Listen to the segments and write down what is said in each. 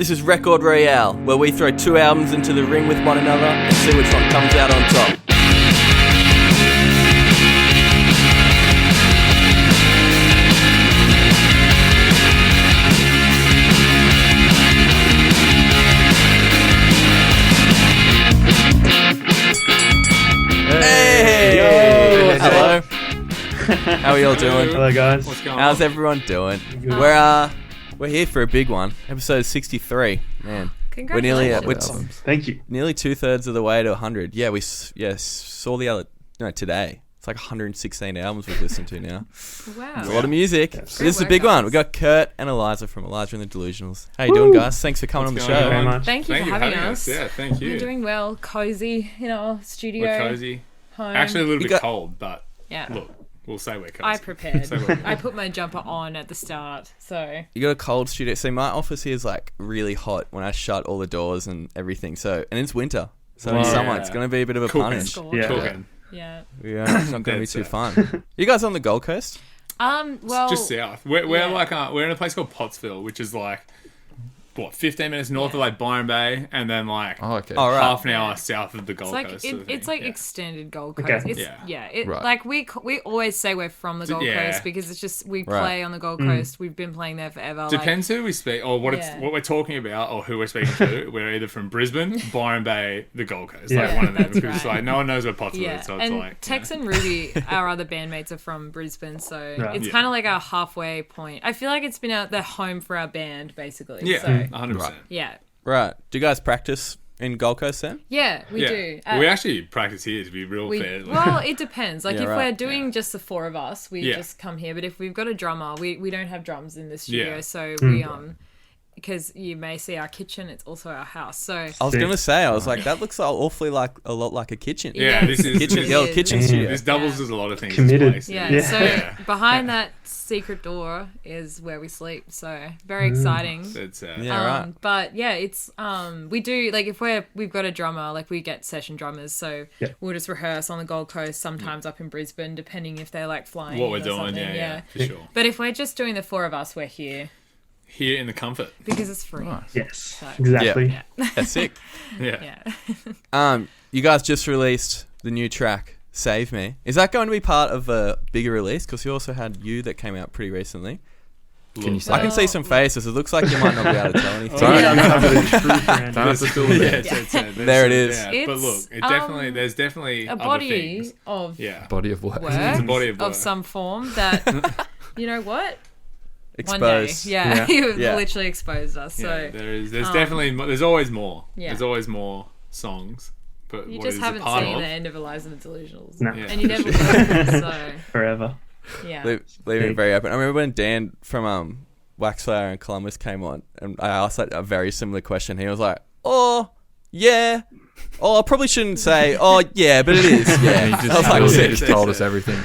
This is Record Royale, where we throw two albums into the ring with one another and see which one comes out on top. Hey! Yo! Hello. How are y'all doing? Hello, guys. What's going on? How's everyone doing? Good. We're here for a big one, episode 63. Man, we're nearly Thank you. nearly 2/3 of the way to 100. Yeah, saw today. It's like 116 albums we've listened to now. Wow. It's a lot of music. Yes. This is a big one. We got Kurt and Eliza from Eliza The Delusionals. How you doing, guys? Thanks for coming on the What's show. going Very on? much. Thank you for having us. Yeah, thank you. We're doing well, cozy in our studio. We're cozy. Home. Actually, a little You bit got- cold, but Yeah. look, we'll say we're cozy. I prepared. Say we're cozy. I put my jumper on at the start, so You got a cold studio. See, my office here is like really hot when I shut all the doors and everything. So, and it's winter. So in Wow. summer, Yeah. it's going to be a bit of a Cool. punish. Scorch. Yeah. Talking. Yeah. Yeah, it's not going to be That's too it. fun. You guys on the Gold Coast? Well, Just south. We're yeah. like we're in a place called Pottsville, which is like 15 minutes north of like Byron Bay, and then like All right. half an hour south of the Gold it's like Coast. sort of it's thing. like Yeah. extended Gold Okay. Coast. It's, Yeah. Right. like we always say we're from the Gold Yeah. Coast because it's just we Right. play on the Gold Coast. We've been playing there forever. Depends who we speak, or what Yeah. what we're talking about, or who we're speaking to. We're either from Brisbane, Byron Bay, the Gold Coast, Yeah. like one of them. That's Because right. like no one knows where Pottsville Yeah, is, so it's and like Tex and Ruby, our other bandmates, are from Brisbane, so Right. it's Yeah. kind of like our halfway point. I feel like it's been the home for our band, basically. yeah, So, 100%. yeah. Right. Do you guys practice in Gold Coast then? Yeah, we Yeah. do. We actually practice here, to be real fair. Well, it depends. Like Yeah, if right. we're doing just the four of us, we Yeah. just come here. But if we've got a drummer, we don't have drums in the studio, Yeah. so we because you may see our kitchen, it's also our house. So I was going to say, I was like, that looks awfully like a lot like a kitchen. Yeah, this is kitchen, this, the old kitchen Yeah. studio. this doubles as a lot of things. Committed. This place. yeah, Yeah. so Yeah. behind that secret door is where we sleep. So very exciting. It's Yeah, right. But yeah, it's we do like if we've got a drummer, like we get session drummers, so Yeah. we'll just rehearse on the Gold Coast, sometimes up in Brisbane, depending if they're like flying. what we're or doing. something, Yeah, for sure. But if we're just doing the four of us, we're here Here in the comfort. because it's free. Yes, exactly. That's sick. Yeah. Yeah. You guys just released the new track, Save Me. Is that going to be part of a bigger release? Because you also had You that came out pretty recently. Can you I can see some faces. It looks like you might not be able to tell anything. Sorry, Yeah. I'm covered in truth, man. There it is. But look, It's, it definitely there's definitely A other body things. of Yeah. Body of work. work It's a body of work. some form that you know what. Exposed. One day, yeah, you Yeah. literally exposed us. So Yeah, there's definitely there's always more. Yeah. There's always more songs. But you what just is a haven't part seen of, the end of Eliza The Delusionals, No. Yeah, and you for never sure. will. So Forever. yeah, Leaving it very open. I remember when Dan from Waxflower and Columbus came on, and I asked like a very similar question. He was like, "Oh, yeah. Oh, I probably shouldn't say, oh, yeah, but it is. Yeah." He I was like, just, sick. just told us everything.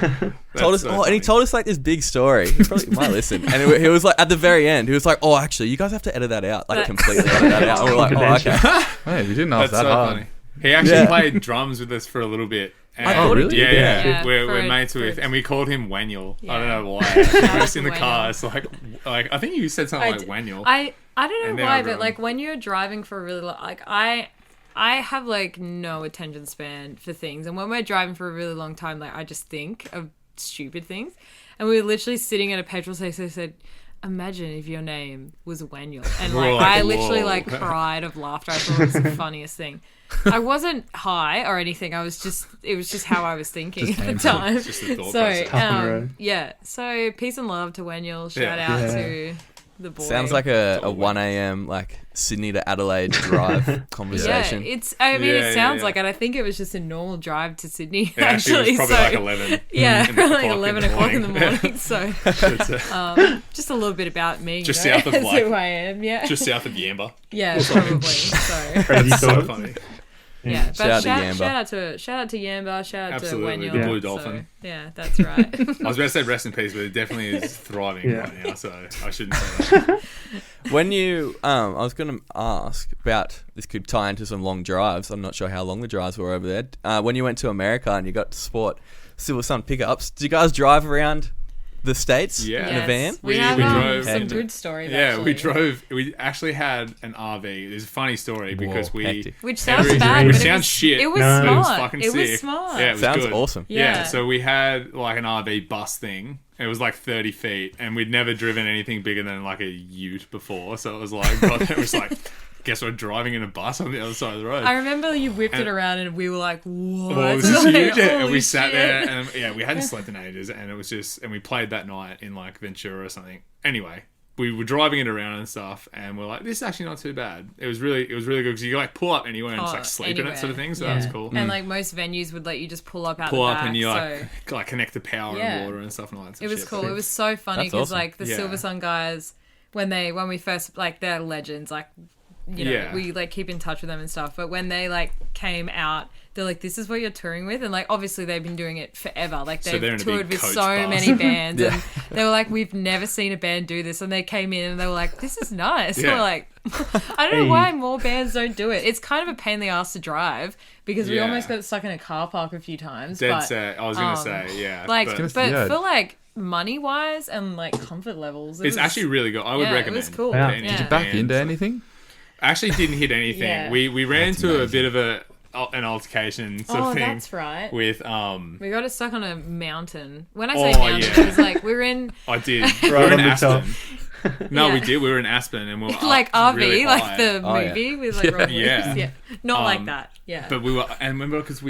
Told us, so and he funny. told us like this big story. He probably might listen. And he was like, at the very end, he was like, "Oh, actually, you guys have to edit that out, like That- completely edit that out." And we're like, "Oh, okay." Hey, we didn't ask That's that so hard. funny. He actually Yeah. played drums with us for a little bit. And I thought he really? did. Yeah. Yeah, We're for- mates for- with, and we called him Wenyul. I don't Yeah. know why. Shout We're out just in to the car. Wenyul. It's like I think you said something like d- Wenyul. I don't And know now why, everyone- but like when you're driving for a really long, like I have like no attention span for things, and when we're driving for a really long time, like I just think of stupid things, and we were literally sitting at a petrol station. I said, "Imagine if your name was Wenyul," and like Whoa. I literally Whoa. like cried of laughter. I thought it was the funniest thing. I wasn't high or anything. It was just how I was thinking Just at the came to it. time. Just the thought So process. Tough on the road. yeah, so peace and love to Wenyul. Shout Yeah. out Yeah. to the boy. Sounds like a all 1 a.m. like Sydney to Adelaide drive conversation. Yeah, I mean, Yeah, it sounds yeah. like it. I think it was just a normal drive to Sydney, Yeah, actually. it was probably so, like 11. yeah, in the like clock 11 in the o'clock in the morning. morning. So, It's, just a little bit about me. Just you know, south of, as like- who I am. Yeah, just south of Yamba. yeah, probably. So, Crazy So thought. funny. yeah, but Shout out to Yamba. shout out to Yamba. Shout out Absolutely, to the Wenyul. Blue So, Dolphin. yeah, that's right. I was about to say rest in peace, but it definitely is thriving Yeah. right now, so I shouldn't say that. When you, I was going to ask about, this could tie into some long drives. I'm not sure how long the drives were over there. When you went to America and you got to sport Silver Sun pickups, did you guys drive around the States Yeah. in a van? We We have drove some and- good stories. Yeah, actually. we actually had an RV. It's a funny story because Whoa, we. hectic. Which sounds Every- bad, which but sounds shit. It was No. It smart. was fucking It was sick. smart. Yeah, it was Sounds good. awesome. Yeah. So we had like an RV bus thing. It was like 30 feet, and we'd never driven anything bigger than like a ute before. So it was like, God, it was like, guess we're driving in a bus on the other side of the road. I remember you whipped it And- around, and we were like, "What?" Well, it was just Like, huge. Yeah, and holy we sat shit. there, and yeah, we hadn't slept in ages, and it was just, and we played that night in like Ventura or something. Anyway, we were driving it around and stuff, and we're like, this is actually not too bad. It was really good because you like pull up anywhere and just like sleep in it, sort of thing. So that was cool. And like most venues would let you just pull up out Pull the up back, and you so like connect the power Yeah. and water and stuff and all that. it was shit. cool. It was so funny That's because awesome. like the Yeah. Silver Sun guys, when we first like they're legends, like you know Yeah. we like keep in touch with them and stuff. But when they like came out, they're like, "This is what you're touring with," and like obviously they've been doing it forever. Like So they've they're in a toured big with coach so bus. many bands, Yeah. and they were like, "We've never seen a band do this," and they came in and they were like, "This is nice." Yeah. We're like, I don't know Hey. why more bands don't do it. It's kind of a pain in the ass to drive because we Yeah. almost got stuck in a car park a few times. Dead but, set. I was gonna um, say, yeah. like, but but Yeah. for like money wise and like comfort levels, it it's was, actually really good. I would yeah, recommend. it was cool. Yeah. to any Did you Back bands. into anything? Actually, didn't hit anything. Yeah. We ran That's into a amazing. bit of an altercation sort Oh, of thing that's right. with We got stuck on a mountain. When I say Oh, mountain, yeah. it was like we were in I did. We Right were in on the top. Aspen. No, Yeah. we did. We were in Aspen and we were like up RV, really like high. the Oh, yeah. movie with like Rob Yeah. Williams. Yeah, not like Um, that. Yeah. But we were, and remember because were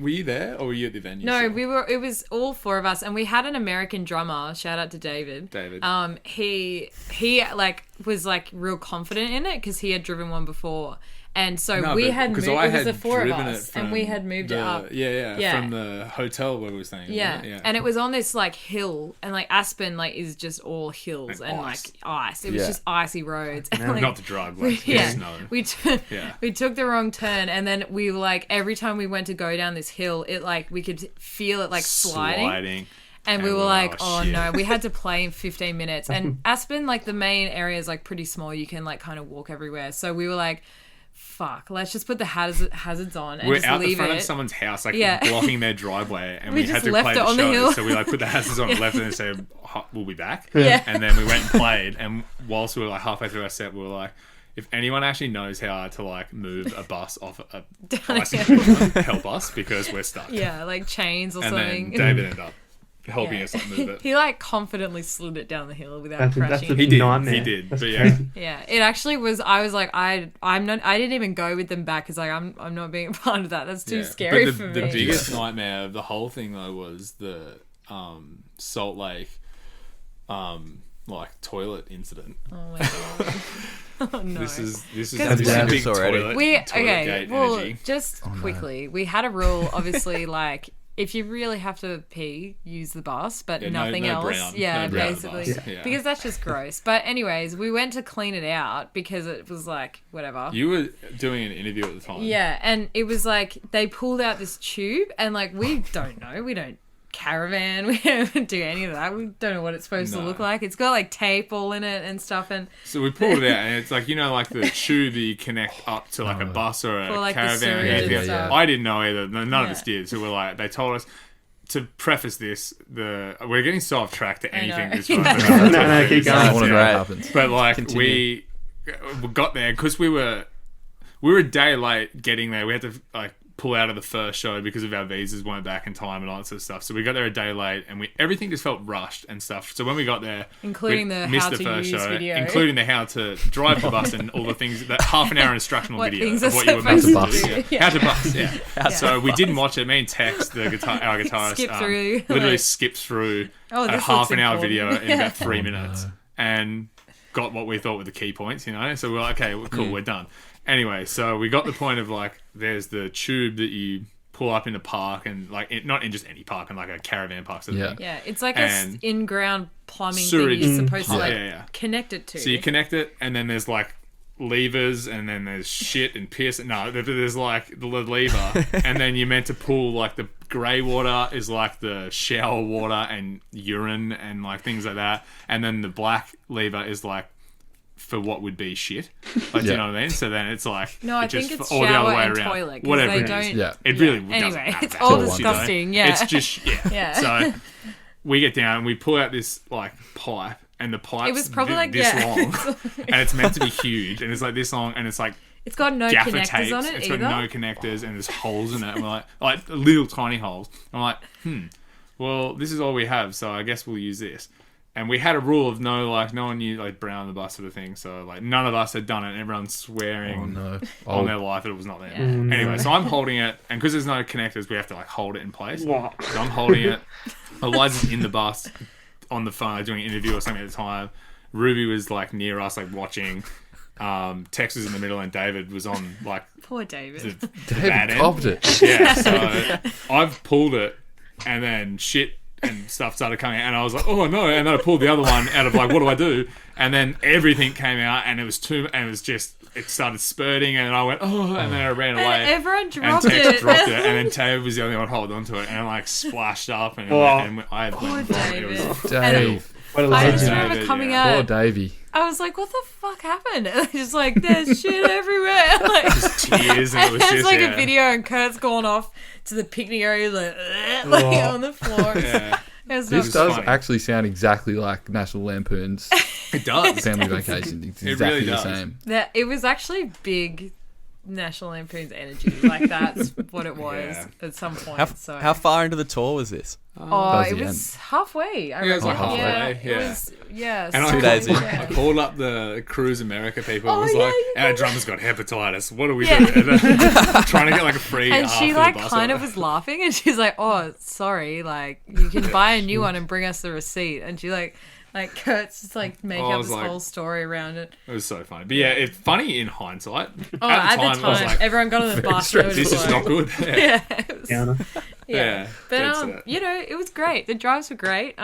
you there or were you at the venue? No, still? we were. It was all four of us, and we had an American drummer. Shout out to David. David. He like was like real confident in it because he had driven one before, and so No, we but- had moved. 'cause I It was the had four of driven us, it and we from had moved it the- up. Yeah, from the hotel where we were staying. Yeah. wasn't it? And it was on this like hill, and like Aspen like is just all hills And and ice. like ice. It was Yeah. just icy roads. And, like, not the drug, like yeah, snow. we Yeah. we took the wrong turn, and then we were like every time we went to go down this hill, it like we could feel it like sliding. And we And were we're like, like, oh shit. no, we had to play in 15 minutes. And Aspen, like the main area is like pretty small. You can like kind of walk everywhere. So we were like, fuck, let's just put the hazards on and We're just out the leave front it. of someone's house, like Yeah. blocking their driveway, and We we had just to left play it the on the show. hill. So we like put the hazards on, left it, and said, "We'll be back." Yeah. And then we went and played. And whilst we were like halfway through our set, we were like, "If anyone actually knows how to like move a bus off a bicycle, help us because we're stuck." Yeah, like chains or And something. then David ended up helping Yeah. us like, move it. He like confidently slid it down the hill without That's crashing. a He did. nightmare. He did. That's But yeah. crazy. Yeah, it actually was. I was like, I didn't even go with them back because like I'm not being a part of that. That's too Yeah. scary But for the me. biggest nightmare of the whole thing though was the Salt Lake like toilet incident. Oh my god. Oh no. This is Because this is we- a big already. toilet. We toilet okay. gate Well, energy. just quickly, we had a rule. Obviously, like if you really have to pee, use the bus, but Yeah, no- nothing no else. brown. Yeah, No brown basically, bus. Yeah. because that's just gross. But anyways, we went to clean it out because it was like whatever. You were doing an interview at the time. Yeah, and it was like they pulled out this tube, and like we don't know, we don't caravan, we don't do any of that. We don't know what it's supposed to No. look like. It's got like tape all in it and stuff, and So we pulled it out, and it's like like the tube that you connect up to like a bus or a For, like, the caravan. sewage or and anything. stuff. I didn't know either. None of Yeah. us did. So we're like, they told us. To preface this, we're getting so off track to I anything. know. This Yeah. right No, keep going. I don't want to know what Right. happens. But like Continue. we got there because we were a day late getting there. We had to like pull out of the first show because of our visas weren't back in time and all that sort of stuff. So we got there a day late, and everything just felt rushed and stuff. So when we got there, Including we the missed how the to first use show, video. including the how to drive the bus and all the things that half an hour instructional What video things of are what you were meant to supposed do. to Yeah. do. Yeah. How to bus, yeah. to So we didn't watch it. Me and Tex, our guitarist, Skip through, literally like- skips through Oh, a this half looks an hour important. video in Yeah. about 3 minutes, and got what we thought were the key points, So we're like, okay, well, cool, we're done. Anyway, so we got the point of like, there's the tube that you pull up in a park, and like not in just any park, in like a caravan park sort of Yeah. thing. yeah, it's like And in-ground plumbing sewage thing you're supposed to like yeah. connect it to. So you connect it, and then there's like levers, and then there's shit and piss. No, there's like the lever, and then you're meant to pull like the grey water is like the shower water and urine and like things like that, and then the black lever is like for what would be shit. Like, do you Yeah. know what I mean? So then it's like No, I it just- think it's or the other shower way and around. toilet. 'cause Whatever they it is. don't. Yeah. It really Yeah. doesn't Anyway, matter. it's all all one disgusting. Yeah. It's just Yeah. So we get down and we pull out this like pipe, and the pipe's It was probably like this yeah. long, and it's meant to be huge, and it's like this long, and it's like It's got no gaffer connectors tapes. on it It's either. got no connectors, and there's holes in it, and we're like little tiny holes. I'm like, well, this is all we have, so I guess we'll use this. And we had a rule of no one knew like brown on the bus sort of thing. So like none of us had done it, and everyone's swearing on their life that it was not them. Anyway, so I'm holding it, and because there's no connectors, we have to like hold it in place. Wow. So I'm holding it. Eliza's in the bus on the phone doing an interview or something at the time. Ruby was like near us, like watching. Tex was in the middle, and David was on like Poor David. the David bad end. copped it. Yeah, so I've pulled it, and then shit and stuff started coming out, and I was like, oh no, and then I pulled the other one out of like, what do I do? And then everything came out, and it was it started spurting, and I went, oh, and then I ran away. And everyone And dropped Tex it. dropped it, and then Taylor was the only one holding onto it, and it like splashed up, and, I Poor went, it was David. Dave. What a I just legend. remember David, coming yeah. Poor out. Davey. I was like, "What the fuck happened?" And it's just like, "There's shit everywhere." Like, just tears, and it was there's just like yeah. a video, and Kurt's gone off to the picnic area, like Oh. on the floor. Yeah, It was This not does funny. actually sound exactly like National Lampoon's it does. Family Vacation. It's It exactly really the does. same. that. It was actually big. National Lampoon's energy, like that's what it was Yeah. at some point. How far into the tour was this? Oh, That it was the was halfway. I Yeah, it was reckon. like halfway, It yeah. was, yeah. And so- 2 days in. I called up the Cruise America people. and Oh, was yeah, like, you our did. drummer's got hepatitis. What do we Yeah. do? And then trying to get like a free And half she of the like bus kind or- of was laughing, and she's like, "Oh, sorry, like you can buy a new one and bring us the receipt." And she like Kurt's just like making I up was this like- wole story around it. It was so funny. But yeah, it's funny in hindsight. Oh, at the time, I was like, everyone got on the bus. and it was this is like- not good. Yeah. Yeah, it was- Diana. yeah. But that's it. you know, it was great. The drives were great.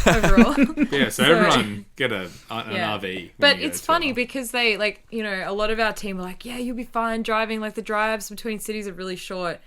Overall. Yeah, so everyone get an Yeah. RV. when But you it's go funny to because they like, you know, a lot of our team were like, "Yeah, you'll be fine driving. Like the drives between cities are really short."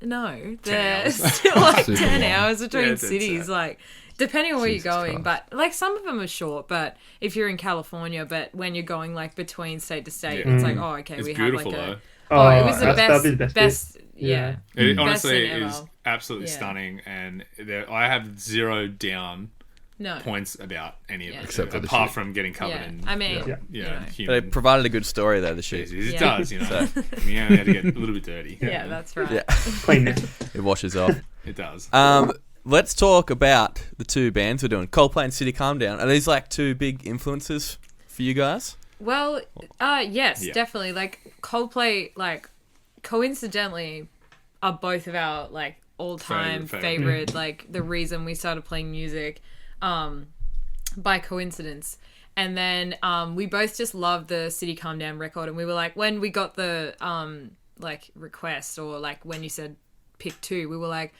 No, they're hours. still like Super 10 long. hours between Yeah, it's cities. sad. Like depending on where Jesus you're going, Christ. but like some of them are short. But if you're in California, but when you're going like between state to state, Yeah. it's like, oh, okay, It's we beautiful have like though. a. Oh, it was the that'd be best, the best, bit. yeah. It Best honestly thing is ever. absolutely Yeah. stunning, and I have 0 down No. points about any of Yeah. it, Except for the apart shit. from getting covered Yeah. in. I mean, Yeah. you you know, know. But human it provided a good story though, the shit. feces. It Yeah. does, you know. We only had to get a little bit dirty. Yeah, that's right. Yeah. Cleanness. It washes off. It does. Let's talk about the two bands we're doing, Coldplay and City Calm Down. Are these like two big influences for you guys? Well, yes, Yeah. definitely. Like Coldplay, like coincidentally, are both of our like all-time Favorite. favorite. Like the reason we started playing music, by coincidence. And then we both just loved the City Calm Down record, and we were like, when we got the like request or like when you said pick two, we were like,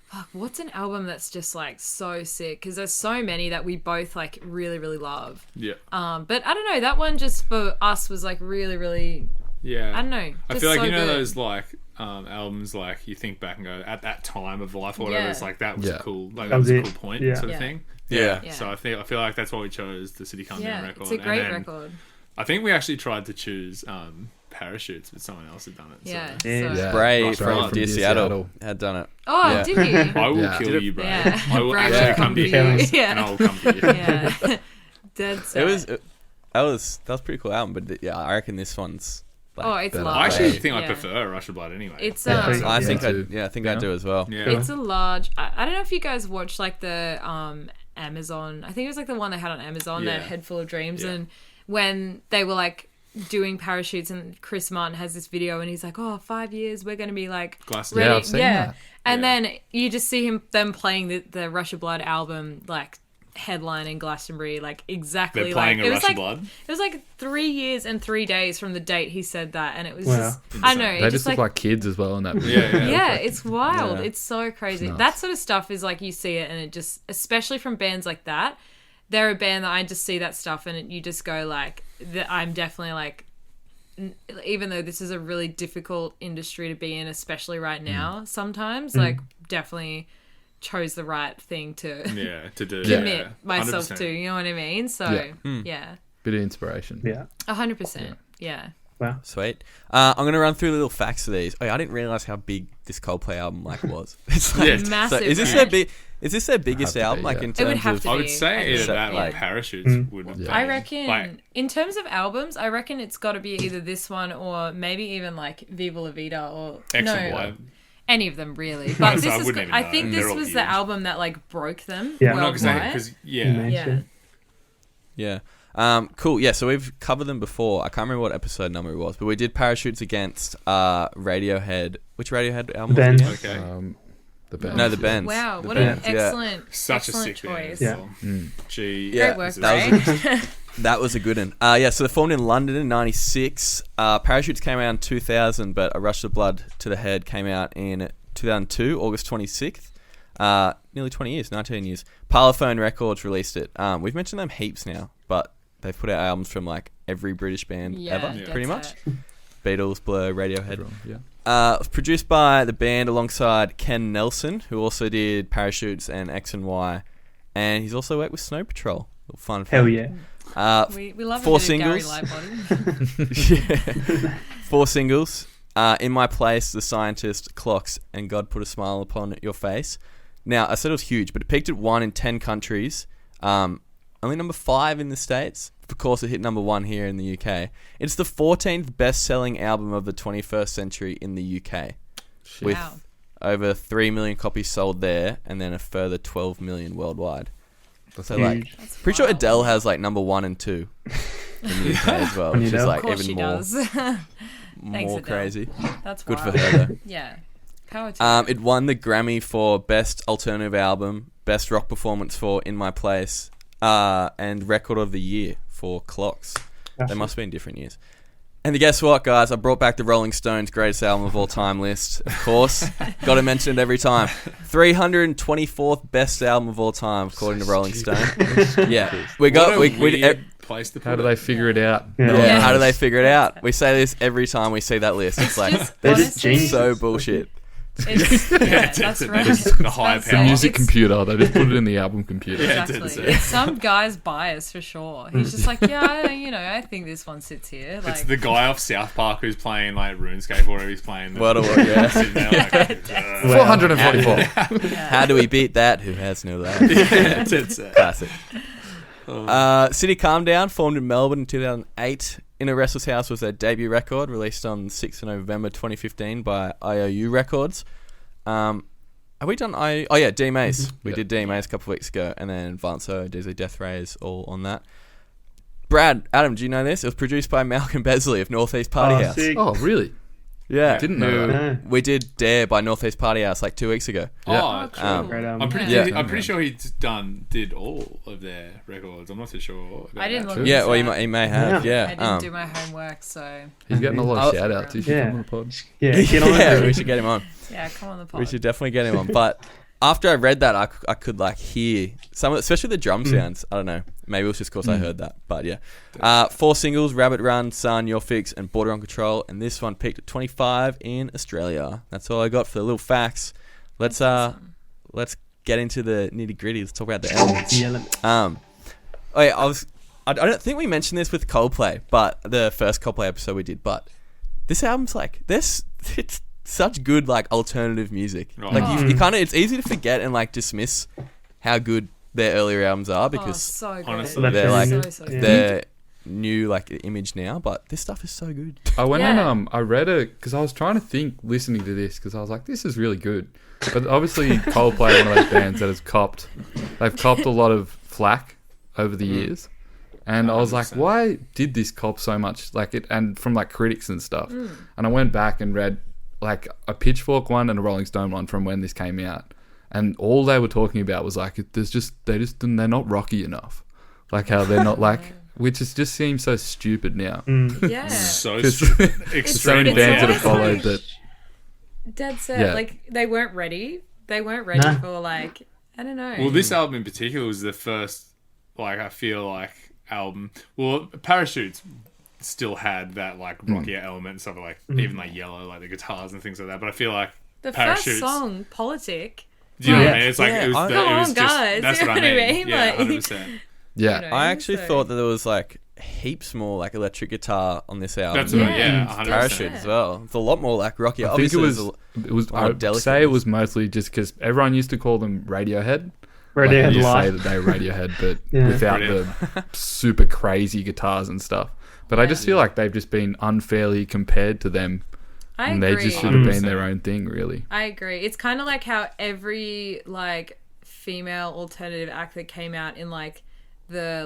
fuck, what's an album that's just like so sick? Because there's so many that we both like really, really love. Yeah. But I don't know, that one just for us was like really, really, Yeah. I don't know. I just feel like, so you know, good. those like albums, like you think back and go, at that time of life or whatever, Yeah. it's like that was Yeah. a cool, like That that was was a it. cool point Yeah. sort of Yeah. thing. Yeah. Yeah. So I feel like that's why we chose the City Calm Down Yeah, record. it's a And great then record. I think we actually tried to choose Parachutes, but someone else had done it. Yeah. So. Yeah. So. Yeah. Bray Right, from from Dear Dear Seattle Seattle. had done it. Oh, Yeah. did you? I will Yeah. kill you, bro. Yeah. I will Bray actually will come to you, Yeah. and I will come to you. Yeah. Dead set. That was a pretty cool album, but yeah, I reckon this one's. Like, Oh, it's better. large. I actually Bray. think I Yeah. prefer Rush of Blood anyway. It's Yeah. I think Yeah. I think I do as well. yeah. It's a large. I don't know if you guys watched like the Amazon. I think it was like the one they had on Amazon, Yeah. that Head Full of Dreams, Yeah. and when they were like doing parachutes, and Chris Martin has this video, and he's like, "Oh, 5 years, we're gonna be like Glastonbury. ready." Yeah, I've seen that. And Yeah. then you just see them playing the Rush of Blood album, like headline in Glastonbury, like exactly They're playing like a it Rush was of like Blood. it was like 3 years and 3 days from the date he said that, and it was Wow. just I don't know, Insane. it They just just look like kids as well in that. Yeah, yeah. yeah, it's wild. Yeah. It's so crazy. Nuts. That sort of stuff is like you see it, and it just, especially from bands like that, they're a band that I just see that stuff, and you just go like, I'm definitely like, even though this is a really difficult industry to be in, especially right now, sometimes like definitely chose the right thing to Yeah, to do. commit yeah, myself 100%. to. You know what I mean? So Yeah. yeah, Bit of inspiration. Yeah. 100%. Yeah. Wow. Sweet. I'm going to run through little facts of these. Oh, yeah, I didn't realize how big this Coldplay album was. It's like, Yeah. Massive. So is this right? their biggest Have to album? be, Like yeah. in It terms would have of to I would be. say either that or Yeah. Parachutes would have Yeah. been. I reckon, Like, in terms of albums, I reckon it's got to be either this one or maybe even like Viva La Vida or X no, and Y. any of them really. But Honestly, this I is, wouldn't even I know. think They're this all was huge. the album that like broke them Yeah. I'm not saying worldwide. because Yeah. Yeah. Cool. Yeah, so we've covered them before. I can't remember what episode number it was, but we did Parachutes against Radiohead. Which Radiohead album? Bends. Was it? okay. The band. No, the Bends. Wow, The what Bends, an yeah. excellent, Such a excellent sick band. choice. Yeah. Gee, Yeah, Great work, that Ray. That was a good one. Yeah, so they formed in London in 96. Parachutes came out in 2000, but A Rush of Blood to the Head came out in 2002, August 26th. Nearly 20 years, 19 years. Parlophone Records released it. We've mentioned them heaps now, but they've put out albums from like every British band Yeah, ever, Yeah. pretty much. Beatles, Blur, Radiohead. Yeah. It was produced by the band alongside Ken Nelson, who also did Parachutes and X and Y, and he's also worked with Snow Patrol. Little fun fact. Hell yeah. We love Four a bit of Gary singles. Lightbody. Yeah. 4 singles. In My Place, The Scientist, Clocks, and God Put a Smile Upon Your Face. Now, I said it was huge, but it peaked at 1 in 10 countries. Only number 5 in the States. Of course, it hit number 1 here in the UK. It's the 14th best-selling album of the 21st century in the UK. With Wow. over 3 million copies sold there, and then a further 12 million worldwide. So, like, Huge. That's pretty sure wild. Adele has, like, number 1 and 2 in the UK as well, On which is, Adele. like, Of course even she more, does. Thanks, more Adele. crazy. That's Good wild. for her, though. Yeah. Power to her. It won the Grammy for Best Alternative Album, Best Rock Performance for In My Place, and Record of the Year for Clocks. They must be in different years. And guess what, guys? I brought back the Rolling Stones' greatest album of all time list, of course. Got to mention it every time. 324th best album of all time, according to Rolling Stone. Yeah, we got What a we weird place to put How do it. they figure it out? Yeah. yeah. How do they figure it out? We say this every time we see that list. It's like Just They're honestly, just geniuses. so bullshit. It's, yeah, that's right. The high That's The power. it. music It's- computer. They just put it in the album computer. Yeah. Exactly. It's- It's some guy's bias for sure. He's just like, yeah, I think this one sits here. Like, It's the guy off South Park who's playing like RuneScape or whatever he's playing. What a word, yeah. Sitting there like, 444. How do we beat that? Who has no love? yeah, it's Classic. City Calm Down, formed in Melbourne in 2008. In a Restless House was their debut record, released on 6th of November 2015 by IOU Records. Have we done Oh yeah, D Mace. We Yeah. did D Mace a couple of weeks ago, and then Vanso, Dizzy Death Rays, all on that. Brad, Adam, do you know this? It was produced by Malcolm Besley of Northeast Party House. Sick. Oh, really? Yeah, Didn't know who- that. No. We did Dare by Northeast Party House like 2 weeks ago. Oh, Yeah. cool. Great album. I'm pretty. Yeah. I'm pretty sure he's did all of their records. I'm not too sure. About I didn't that. look Yeah, into well, that. he may have. Yeah, I didn't do my homework, so He's getting a lot Oh. of shout outs. He should Yeah. come on the pod. Yeah, get on yeah, it. we should get him on. yeah, come on the pod. We should definitely get him on. But after I read that, I could like hear some, especially the drum sounds. I don't know. Maybe it was just because I heard that. But yeah, 4 singles: Rabbit Run, Sun, Your Fix, and Border on Control. And this one peaked at 25 in Australia. That's all I got for the little facts. Let's let's get into the nitty gritty. Let's talk about the elements. The element. Oh yeah, I don't think we mentioned this with Coldplay, but the first Coldplay episode we did. But this album's like it's such good like alternative music. Right. Like you kind of, it's easy to forget and like dismiss how good their earlier albums are Oh, because so good. honestly, That's they're really like good. so Yeah. their new like image now. But this stuff is so good. I went Yeah. and I read it because I was trying to think listening to this because I was like, this is really good. But obviously Coldplay, one of those bands that has they've copped a lot of flack over the years. And I was like, 100%. why did this cop so much? Like it, and from like critics and stuff. And I went back and read like a Pitchfork one and a Rolling Stone one from when this came out. And all they were talking about was like, they're not rocky enough. Like how they're not like, which just seems so stupid now. Yeah. So Because stupid. there's so many It's bands that have always followed like- that. Dead set. Yeah. Like they weren't ready. They weren't ready Nah. for like I don't know. Well, this album in particular was the first, like, I feel like album. Well, Parachutes still had that like rockier element and stuff like even like Yellow, like the guitars and things like that. But I feel like the Parachutes. first song, Politic. Do you know what I Yeah. mean? It's like Yeah, it was. I- The, Come it was on, just, guys, That's you what know I what I mean. mean? Yeah, Like- 100%. Yeah. You know, I actually so- thought that there was like heaps more like electric guitar on this album. That's than right. Yeah, 100%. Parachute as well. It's a lot more like rocky. I think Obviously, it was. more I'd delicate. say it was mostly just because everyone used to call them Radiohead. Radiohead like, you say Live. that they were Radiohead, but Yeah. without Brilliant. the super crazy guitars and stuff. But I just feel like they've just been unfairly compared to them, I and agree. they just should have been 100%. their own thing, really. I agree. It's kind of like how every like female alternative act that came out in like the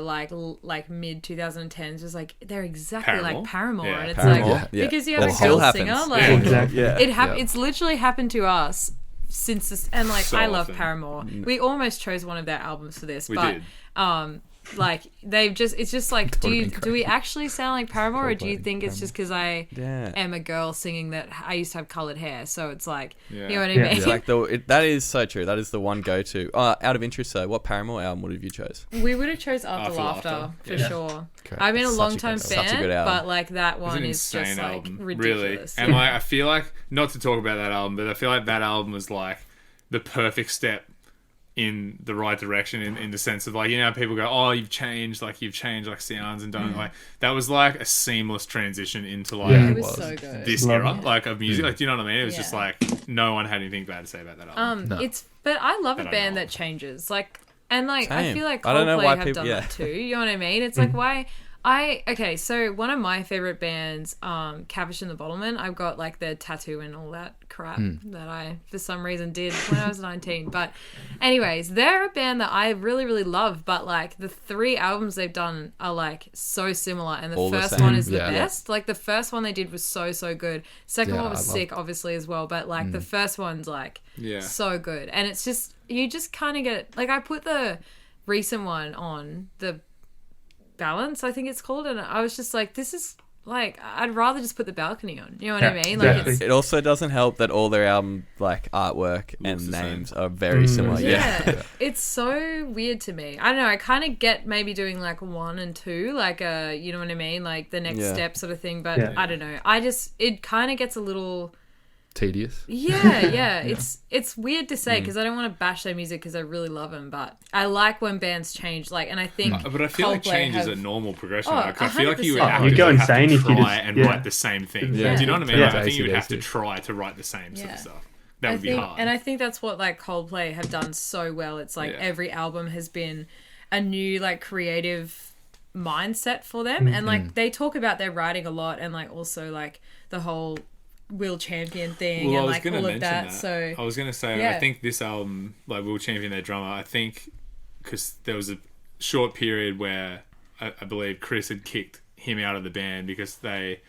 like mid 2010s was like they're exactly Paramore? like Paramore, Yeah, and it's Paramore. like Yeah. because you Well, have a it still girl singer, happens. like Yeah. Exactly. Yeah. Yeah. it's literally happened to us since this, and like So I love often. Paramore. We almost chose one of their albums for this, We but did. like they've just it's just like That would've been do we crazy. actually sound like Paramore, or do you Coldplay, think it's just because I Yeah. am a girl singing that I used to have coloured hair, so it's like Yeah. you know what I Yeah. mean? It's like that is so true. That is the one go-to. Out of interest, though, what Paramore album would have you chose? We would have chose After After Laughter Laughter. for Yeah. sure. Okay. I've been a Such a long good time album. Such a fan, good album. but like that It's one an is insane just like album, ridiculous. really. And Yeah. like, I feel like, not to talk about that album, but I feel like that album was like the perfect step in the right direction in the sense of like, you know, people go, oh, you've changed like sounds and done like that was like a seamless transition into like Yeah. it was was. so good. this Love era it. like of music. Like, do you know what I mean? It was Yeah. just like no one had anything bad to say about that album. No. It's but I love That a I band know. that changes. Like and like I Same. feel like I don't know why Coldplay have people- done yeah. that too. You know what I mean? It's like why okay, so one of my favorite bands, Cavish and the Bottlemen, I've got like their tattoo and all that crap that I for some reason did when I was 19. But anyways, they're a band that I really, really love, but like the 3 albums they've done are like so similar, and the All the first same. one is the Yeah. best. Like the first one they did was so good. Second Yeah, one was I love- sick, obviously, as well, but like the first one's like Yeah. so good. And it's just you just kind of get like I put the recent one on the Balance, I think it's called, and I was just like, this is like I'd rather just put the balcony on. You know what I Yeah, mean? Like exactly. it's It also doesn't help that all their album like artwork and the same. names are very similar. yeah, it's so weird to me. I don't know. I kind of get maybe doing like 1 and 2, like you know what I mean, like the next Yeah. step sort of thing. But Yeah. I don't know. It kind of gets a little. Tedious. Yeah. It's weird to say because I don't want to bash their music because I really love them, but I like when bands change. Like, and I think, But I feel like Coldplay change is have- a normal progression. Oh, Like, I feel like you would 100%. actively You go have insane to if you try just- and yeah. write the same thing. Yeah. Do you know what I mean? Yeah. Like, I think you would have to AC/DC. try to write the same sort Yeah. of stuff. That I would be think, hard. and I think that's what like Coldplay have done so well. It's like Yeah. every album has been a new like creative mindset for them, and like they talk about their writing a lot, and like also like the whole Will Champion thing Well, I and was like going to all of mention that. that. So I was going to say, yeah. I think this album, like Will Champion, their drummer, I think, because there was a short period where I believe Chris had kicked him out of the band because they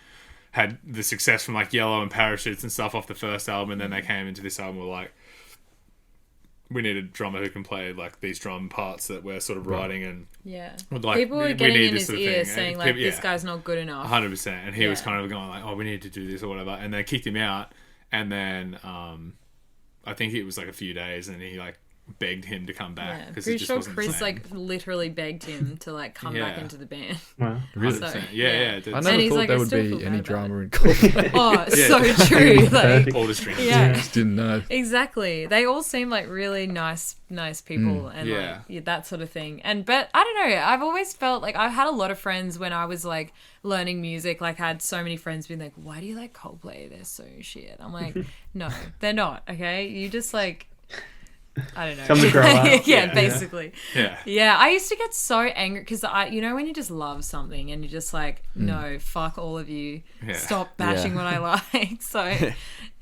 had the success from like Yellow and Parachutes and stuff off the first album, and then they came into this album with like, we need a drummer who can play like these drum parts that we're sort of writing, and yeah, like, people were we getting need in this his sort of ear thing. saying And like people- this yeah. guy's not good enough. 100%, and he was Yeah. kind of going like, "Oh, we need to do this or whatever," and they kicked him out. And then I think it was like a few days, and he like begged him to come back Yeah, because pretty it just sure wasn't the Chris same. like literally begged him to like come back Yeah. into the band. Wow. Really? So, yeah. I And never he's thought like, there I would still be feel any bad about drama in Coldplay. Oh, Yeah. so true. Like, Perfect. all the strings. yeah. Just didn't know. Exactly. They all seem like really nice people and Yeah. like yeah, that sort of thing. And but I don't know, I've always felt like I've had a lot of friends when I was like learning music, like I had so many friends being like, why do you like Coldplay? They're so shit. I'm like, no, they're not, okay? You just like I don't know. Tell them to grow up. yeah, basically. Yeah. Yeah, I used to get so angry because you know when you just love something and you're just like, no, fuck all of you, Yeah. stop bashing Yeah. what I like. So,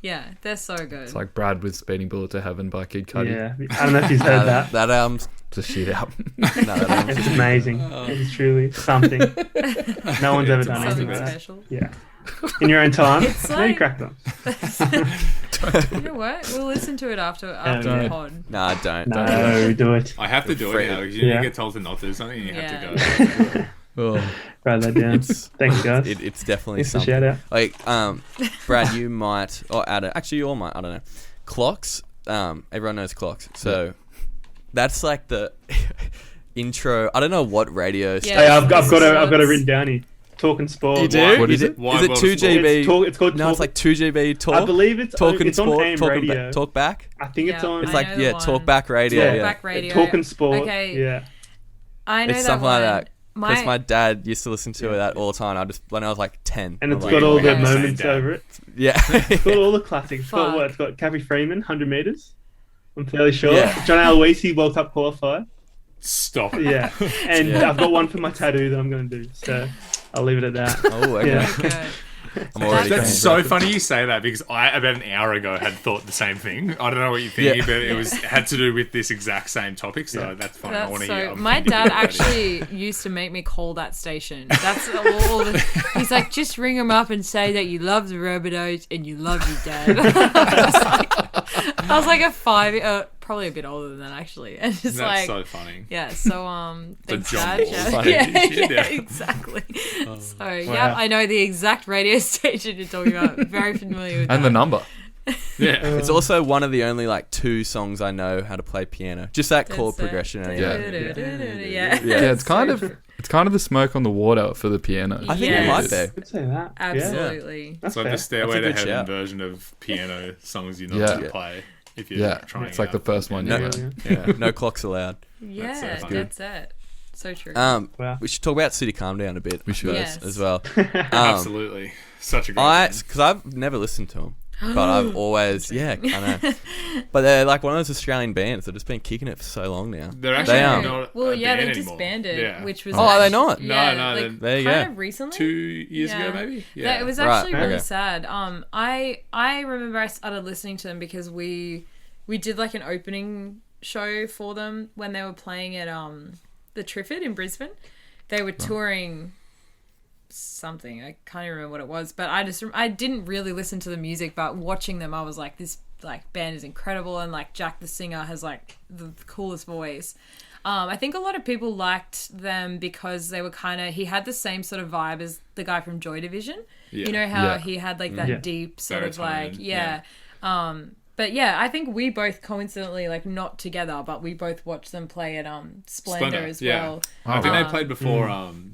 yeah, they're so good. It's like Brad with Speeding Bullet to Heaven by Kid Cudi. Yeah. I don't know if you've heard that. That album's It's a shit album. no, that album's It's amazing. It's truly something. No one's ever done anything Something like that. special. Yeah. In your own time, It's maybe like- crack them. You know what? We'll listen to it after don't. the pod. no, don't. No, do it. I have to do Afraid it now of- because you Yeah. get told to not do something, and you have Yeah. to go. Oh, Write that down. Thanks, guys. It's definitely Thanks for something. shout out. Like, Brad, you might, or Adam, actually, you all might. I don't know. Clocks. Everyone knows Clocks. So that's like the intro. I don't know what radio. Yeah. station Hey, I've got this it is. written down here. Talking sport. You do? What is is it? it? Wide Is it World two of Sport. GB? It's called No, it's like 2 GB talk. I believe it's talking on sport. AIM Talking radio. talk back. I think it's Yeah, on. It's I like know the yeah, one. talk back radio. Yeah. Yeah. Back radio. Talking sport. Okay. Yeah. I know It's that something one. like that. Because my dad used to listen to that all the time. When I was like 10. And it's I'm got like, all the yeah. moments Same over it. yeah. It's got all the classics. It's got Fuck. what? It's got Kathy Freeman, 100 meters. I'm fairly sure. Yeah. John Aloisi, World Cup qualifier. Stop it. Yeah. And Yeah. I've got one for my tattoo that I'm going to do. So I'll leave it at that. Oh, okay. Yeah. Okay. I'm already That's getting so aggressive. funny you say that because I about an hour ago had thought the same thing. I don't know what you're thinking, Yeah. but it had to do with this exact same topic. So that's funny. I want That's to hear. so. I'm My keen to dad hear about it. actually used to make me call that station. That's all. He's like, just ring him up and say that you love the Rabbitohs and you love your dad. I was like a 5, probably a bit older than that actually, and just That's like, so funny. yeah. So The thanks, John Dad. Ball Yeah, funny yeah, shit, yeah, yeah. exactly. So Wow. yeah, I know the exact radio station you're talking about. Very familiar with And that. the number. Yeah. It's also one of the only like 2 songs I know how to play piano. Just that chord That's it. progression. Anyway. Yeah. Yeah, it's kind of the smoke on the water for the piano. I think Yes. it might be. Could say that. Yeah. Absolutely. That's It's like fair. the Stairway to That's a good Heaven shout. version of piano songs you're not Yeah. allowed to play if you're Yeah, trying. it's like the first one. No. Yeah. Yeah. Yeah, no clocks allowed. Yeah, That's so funny. that's it. So true. Wow. We should talk about City Calm Down a bit. We should. Yes. as well. Absolutely, such a great. band. Because I've never listened to them, but I've always I know. But they're like one of those Australian bands that've just been kicking it for so long now. They're actually They are. not. Well, a yeah, band they anymore. disbanded, Yeah. which was. Oh, are they not? Yeah, No, like, there you kind go. of recently. 2 years ago, maybe. Yeah, it was Right, actually really okay. sad. I remember I started listening to them because we did like an opening show for them when they were playing at the Triffid in Brisbane. They were touring something. I can't even remember what it was, but I didn't really listen to the music, but watching them I was like, this like band is incredible, and like Jack the singer has like the coolest voice. I think a lot of people liked them because they were he had the same sort of vibe as the guy from Joy Division. Yeah. You know how Yeah. he had like that Yeah. deep sort of Baritone, like, yeah. But yeah, I think we both coincidentally, like not together, but we both watched them play at Splendor as well. I think they Um, played before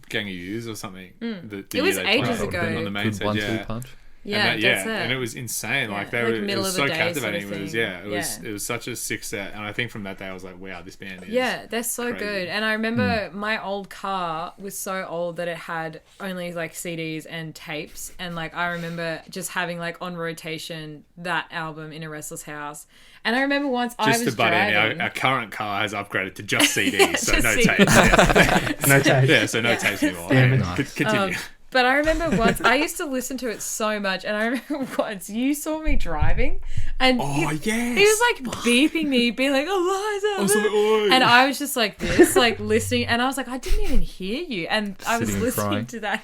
Gang of Youths or something. The It was year they ages played ago. on the main Good stage. 1-2 Yeah. punch. Yeah, and that's it. and it was insane. Yeah, Like they like were, it middle was of so the day sort of captivating. It was thing. it was such a sick set, and I think from that day I was like, wow, this band is. Yeah, they're so crazy. good. And I remember my old car was so old that it had only like CDs and tapes. And like I remember just having like on rotation that album, In a Restless House. And I remember once I Just was to butt in, driving. our current car has upgraded to just CDs, so Just no CDs. tapes. Yeah. No tape. Yeah, so no tapes anymore. Damn it. Nice. Continue. But I remember once I used to listen to it so much, and I remember once you saw me driving, and Oh, he yes. was like beeping me, being like Eliza, was like, "Oi." and I was just like this, like listening, and I was like, I didn't even hear you, and I was Sitting and listening crying. to that,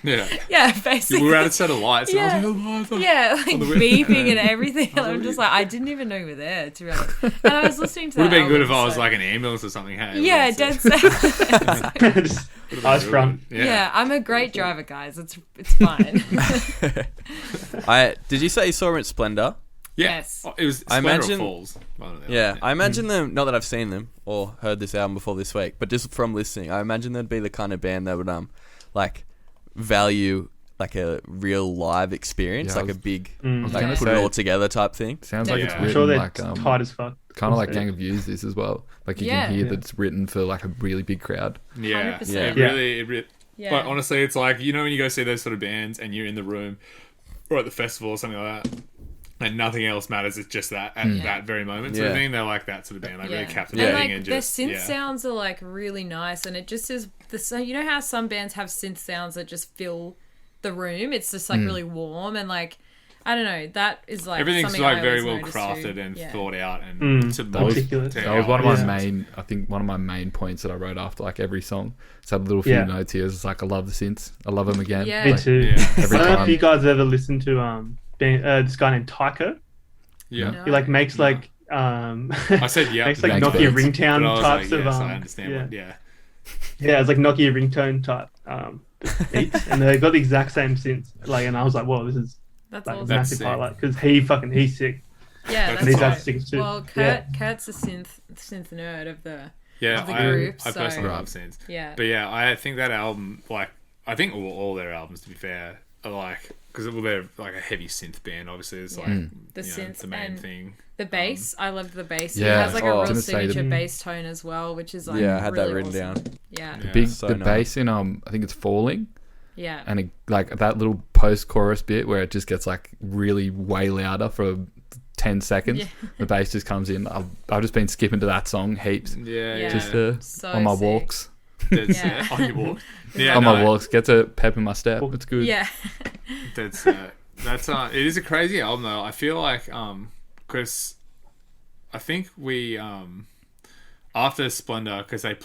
Yeah. basically, We were at a set of lights, and I was like, Eliza. yeah, like on the way- beeping and everything, and I'm just like, I didn't even know you were there, to be honest, and I was listening to. Would have that been good if album, I was so- like an ambulance or something. Hey, yeah, dead set. Just eyes front. Yeah, I'm a great driver, guys. It's fine. Did you say you saw them at Splendor? Yeah. Yes. Oh, it was I Splendor or imagine- Falls. One or the other. Yeah, I imagine them. Not that I've seen them or heard this album before this week, but just from listening, I imagine they'd be the kind of band that would like value like a real live experience, Yeah, like a big Mm. like gonna put it say- all together type thing. Sounds like it's Yeah. I'm written sure they're like tight as fuck. kind of like Gang of Youths is as well. Like you Yeah. can hear Yeah. that it's written for like a really big crowd. Yeah. 100%. It really. Yeah. But honestly, it's like, you know, when you go see those sort of bands and you're in the room or at the festival or something like that, and nothing else matters, it's just that at that very moment sort of Yeah. thing. They're like that sort of band, like really And captivating like and their just synth yeah. sounds are like really nice, and it just is you know how some bands have synth sounds that just fill the room. It's just like really warm, and like I don't know, that is like Everything's something like I very always well notice crafted too. and Yeah. thought out and to That was- Articulate. to That was one of my Yeah. main, I think one of my main points that I wrote after like every song. Just had a little few Yeah. notes here. It's like I love the synths. I love them again. Yeah. Me Like, too. Yeah. I Every don't know if time. you guys ever listened to this guy named Tycho. Yeah. No. He like makes like I said yeah. makes like Thanks, Nokia Vince. ringtone but I was types like, of yes, I understand yeah. what, yeah. Yeah, it's like Nokia ringtone type beats, and they got the exact same synths. Like, and I was like, whoa, this is That's like a awesome. That's massive sick. highlight because he's sick. Yeah, And that's he's right. artistic too. Well, Yeah. Kurt's a synth nerd of the Yeah, of the I group, I so- personally Right. love Sins. yeah. But yeah, I think that album, like, I think all their albums, to be fair, are like, because they're like a heavy synth band. Obviously, it's like The synths the main and thing. the bass. I loved the bass. Yeah. It has like a Oh. real Gonna say signature the- bass tone as well, which is like Yeah, I had that really written awesome. down. Yeah, Yeah. The So nice. bass in I think it's Falling, yeah. and like that little post-chorus bit where it just gets like really way louder for 10 seconds. Yeah. The bass just comes in. I've just been skipping to that song heaps. Yeah, Just So on my sick. walks. That's Yeah. on your walk. Yeah, On my no, walks, gets a pep in my step. It's good. Yeah, That's it is a crazy album though. I feel like because I think we after Splendor, because they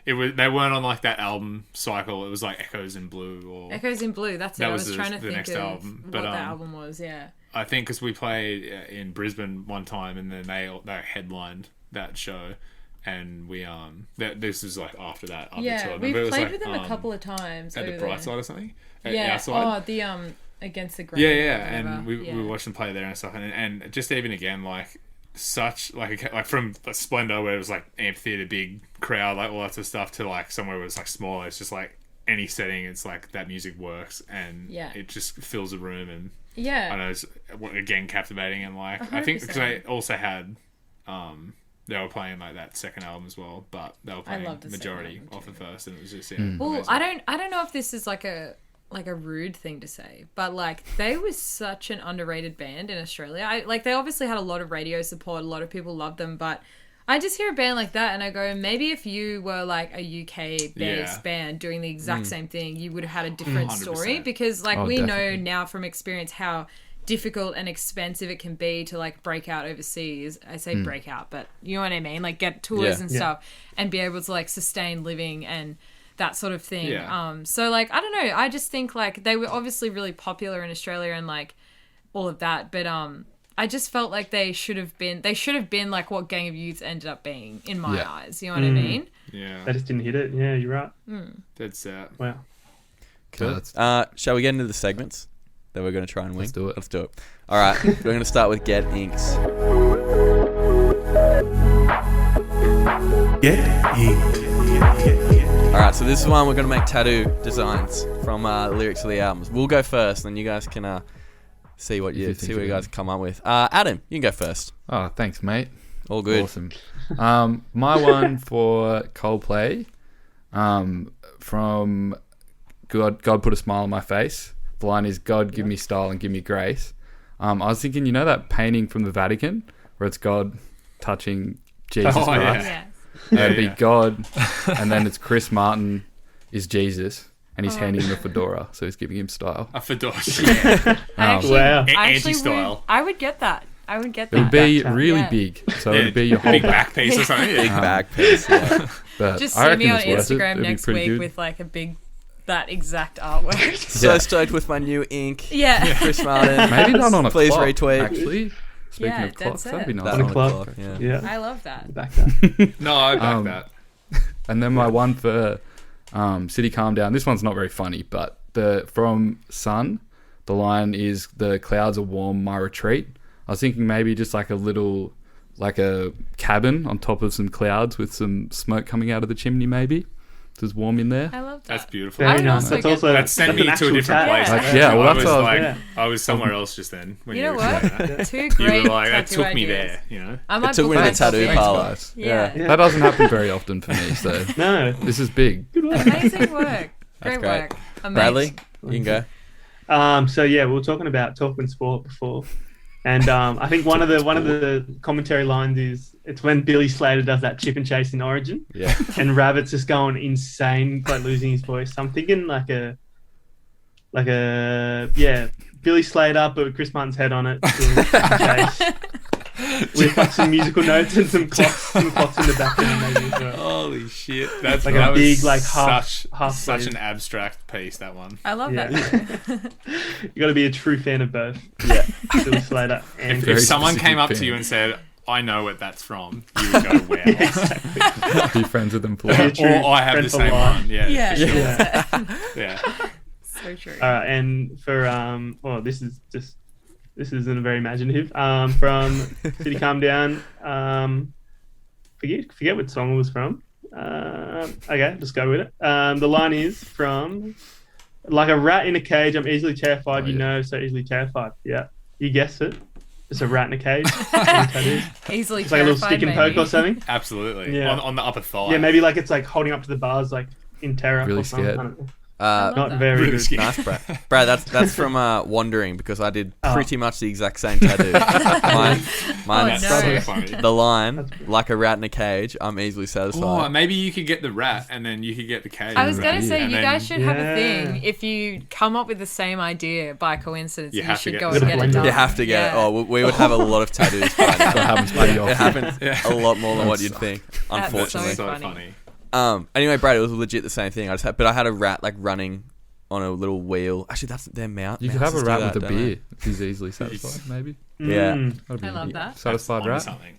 weren't on like that album cycle. It was like Echoes in Blue or Echoes in Blue. That's it. That I was was the- trying to the think next of album, what but, that album was. Yeah. I think because we played in Brisbane one time and then they headlined that show. And we this was like after that tour. Yeah, But we've it was played like, with them a couple of times. at the over Bright there. Side or something. At Yeah. our side. Oh, the Against the Grain. Yeah, or and whatever. we watched them play there and stuff, and just even again like such like from Splendor where it was like amphitheater, big crowd, like all that sort of stuff, to like somewhere where it's like smaller. It's just like any setting, it's like that music works and it just fills a room, and Yeah. I know it's again captivating, and like I think because they 100%. also had they were playing like that second album as well, but they were playing love the second majority album off the first, and it was just Well, amazing. I don't know if this is like a rude thing to say, but like they were such an underrated band in Australia. They obviously had a lot of radio support, a lot of people loved them, but I just hear a band like that and I go, maybe if you were like a UK based band doing the exact same thing, you would have had a different 100%. story, because like Oh, we definitely. know now from experience how difficult and expensive it can be to like break out overseas. I say break out, but you know what I mean? Like get tours Yeah. and Yeah. stuff and be able to like sustain living and that sort of thing. Yeah. So like I don't know, I just think like they were obviously really popular in Australia and like all of that, but I just felt like they should have been like what Gang of Youths ended up being in my Yeah. eyes. You know what I mean? Yeah, They just didn't hit it. Yeah, you're right. that's Wow. So that's- Shall we get into the segments that we're going to try and wing? Let's do it. Let's do it. All right. We're going to start with Get Inks. Get inked. All right. So this is one we're going to make tattoo designs from lyrics of the albums. We'll go first, then you guys can see what you think of guys come up with. Adam, you can go first. Oh, thanks, mate. All good. Awesome. My one for Coldplay, from God Put a Smile on My Face. The line is, God, give me style and give me grace. I was thinking, that painting from the Vatican where it's God touching Jesus Oh, yeah. Christ? Yeah. It'd be yeah. God, and then it's Chris Martin is Jesus, and he's handing him a fedora, so he's giving him style. a fedora. Yeah. Wow. Anti-style. I would get that. I would get It would that. be Backpack. really Yeah. big, so it would be your whole big back. back piece or something. Big Yeah. back piece. Yeah. But Just I see reckon me on it's worth it. Instagram It'd be next pretty week good. with like that exact artwork. So Yeah. stoked with my new ink. yeah. Chris Martin. Maybe not on a Please clock, retweet. Actually, speaking Yeah, of dead clocks, set. that'd be nice. That On a on the clock. clock, yeah. Yeah. I love that. Back that. No, I back that. And then my one for City Calm Down. This one's not very funny, but from Sun, the line is, the clouds are warm, my retreat. I was thinking maybe just like a cabin on top of some clouds with some smoke coming out of the chimney, maybe. It's warm in there. I love that. That's beautiful. I Very would nice. also That's get also That sent me an to a actual different tat. place. Yeah. Yeah, well, I that's was what I was- like, yeah. I was somewhere else just then. When You know were what? saying that. Two You great were like, that tattoo took me ideas. there. You know. I might It took book me to the myself tattoo in. parlor. guys. Yeah. Yeah. That doesn't happen very often for me, so No. this is big. Good work. Amazing work. Great. Great work. Amazing. Bradley, you can go. So yeah, we were talking about talking sport before, and I think one of the commentary lines is, it's when Billy Slater does that chip and chase in Origin, Yeah. and Rabbit's just going insane, like losing his voice. I'm thinking like a Billy Slater, but with Chris Martin's head on it, doing a chip and chase, with like some musical notes and some clocks in the background maybe. as well. Holy shit! That's Like that a was big, like, half such sleeve. an abstract piece. That one. I love Yeah. that. You got to be a true fan of both. Yeah. Billy Slater and Very If someone specific came up thing. to you and said, "I know what that's from," you would go, "Wow!" Be friends with them for Be a life. true Or I have friend the for same life. one. Yeah. Yeah. for sure. Yeah. Yeah. So true. And for this isn't very imaginative. From City Calm Down. Forget what song it was from. Okay, just go with it. The line is from Like a rat in a cage, I'm easily terrified. Oh, You yeah. know, so easily terrified. Yeah, you guessed it. It's a rat in a cage. Tattoos. Easily It's like a little terrified, stick and maybe. poke or something. Absolutely. Yeah. On the upper thigh. Yeah, maybe like it's like holding up to the bars, like in terror. Really or something. scared. I don't know. love Not that. very Really good. scared. Nice, Brad. Brad, that's from Wandering, because I did Oh. pretty much the exact same tattoo. Mine's Oh, no. so funny. the line, like a rat in a cage, I'm easily Oh, satisfied. maybe you could get the rat and then you could get the cage. I was going to say, And you then- guys should have a Yeah. thing. If you come up with the same idea by coincidence, You you, have to should get go the and same get it one. done. You have to get it. Yeah. Oh, we would have a lot of tattoos by now. That happens pretty It often. happens Yeah. a lot more than what you'd That's- think, That's unfortunately. so so funny. funny. Anyway, Brad, it was legit the same thing. But I had a rat like running on a little wheel. Actually, that's their mouth. You could have a mouses do rat that, with a don't they? beer. He's easily satisfied, maybe. Yeah. That'd be I love that. Satisfied Onto rat. something.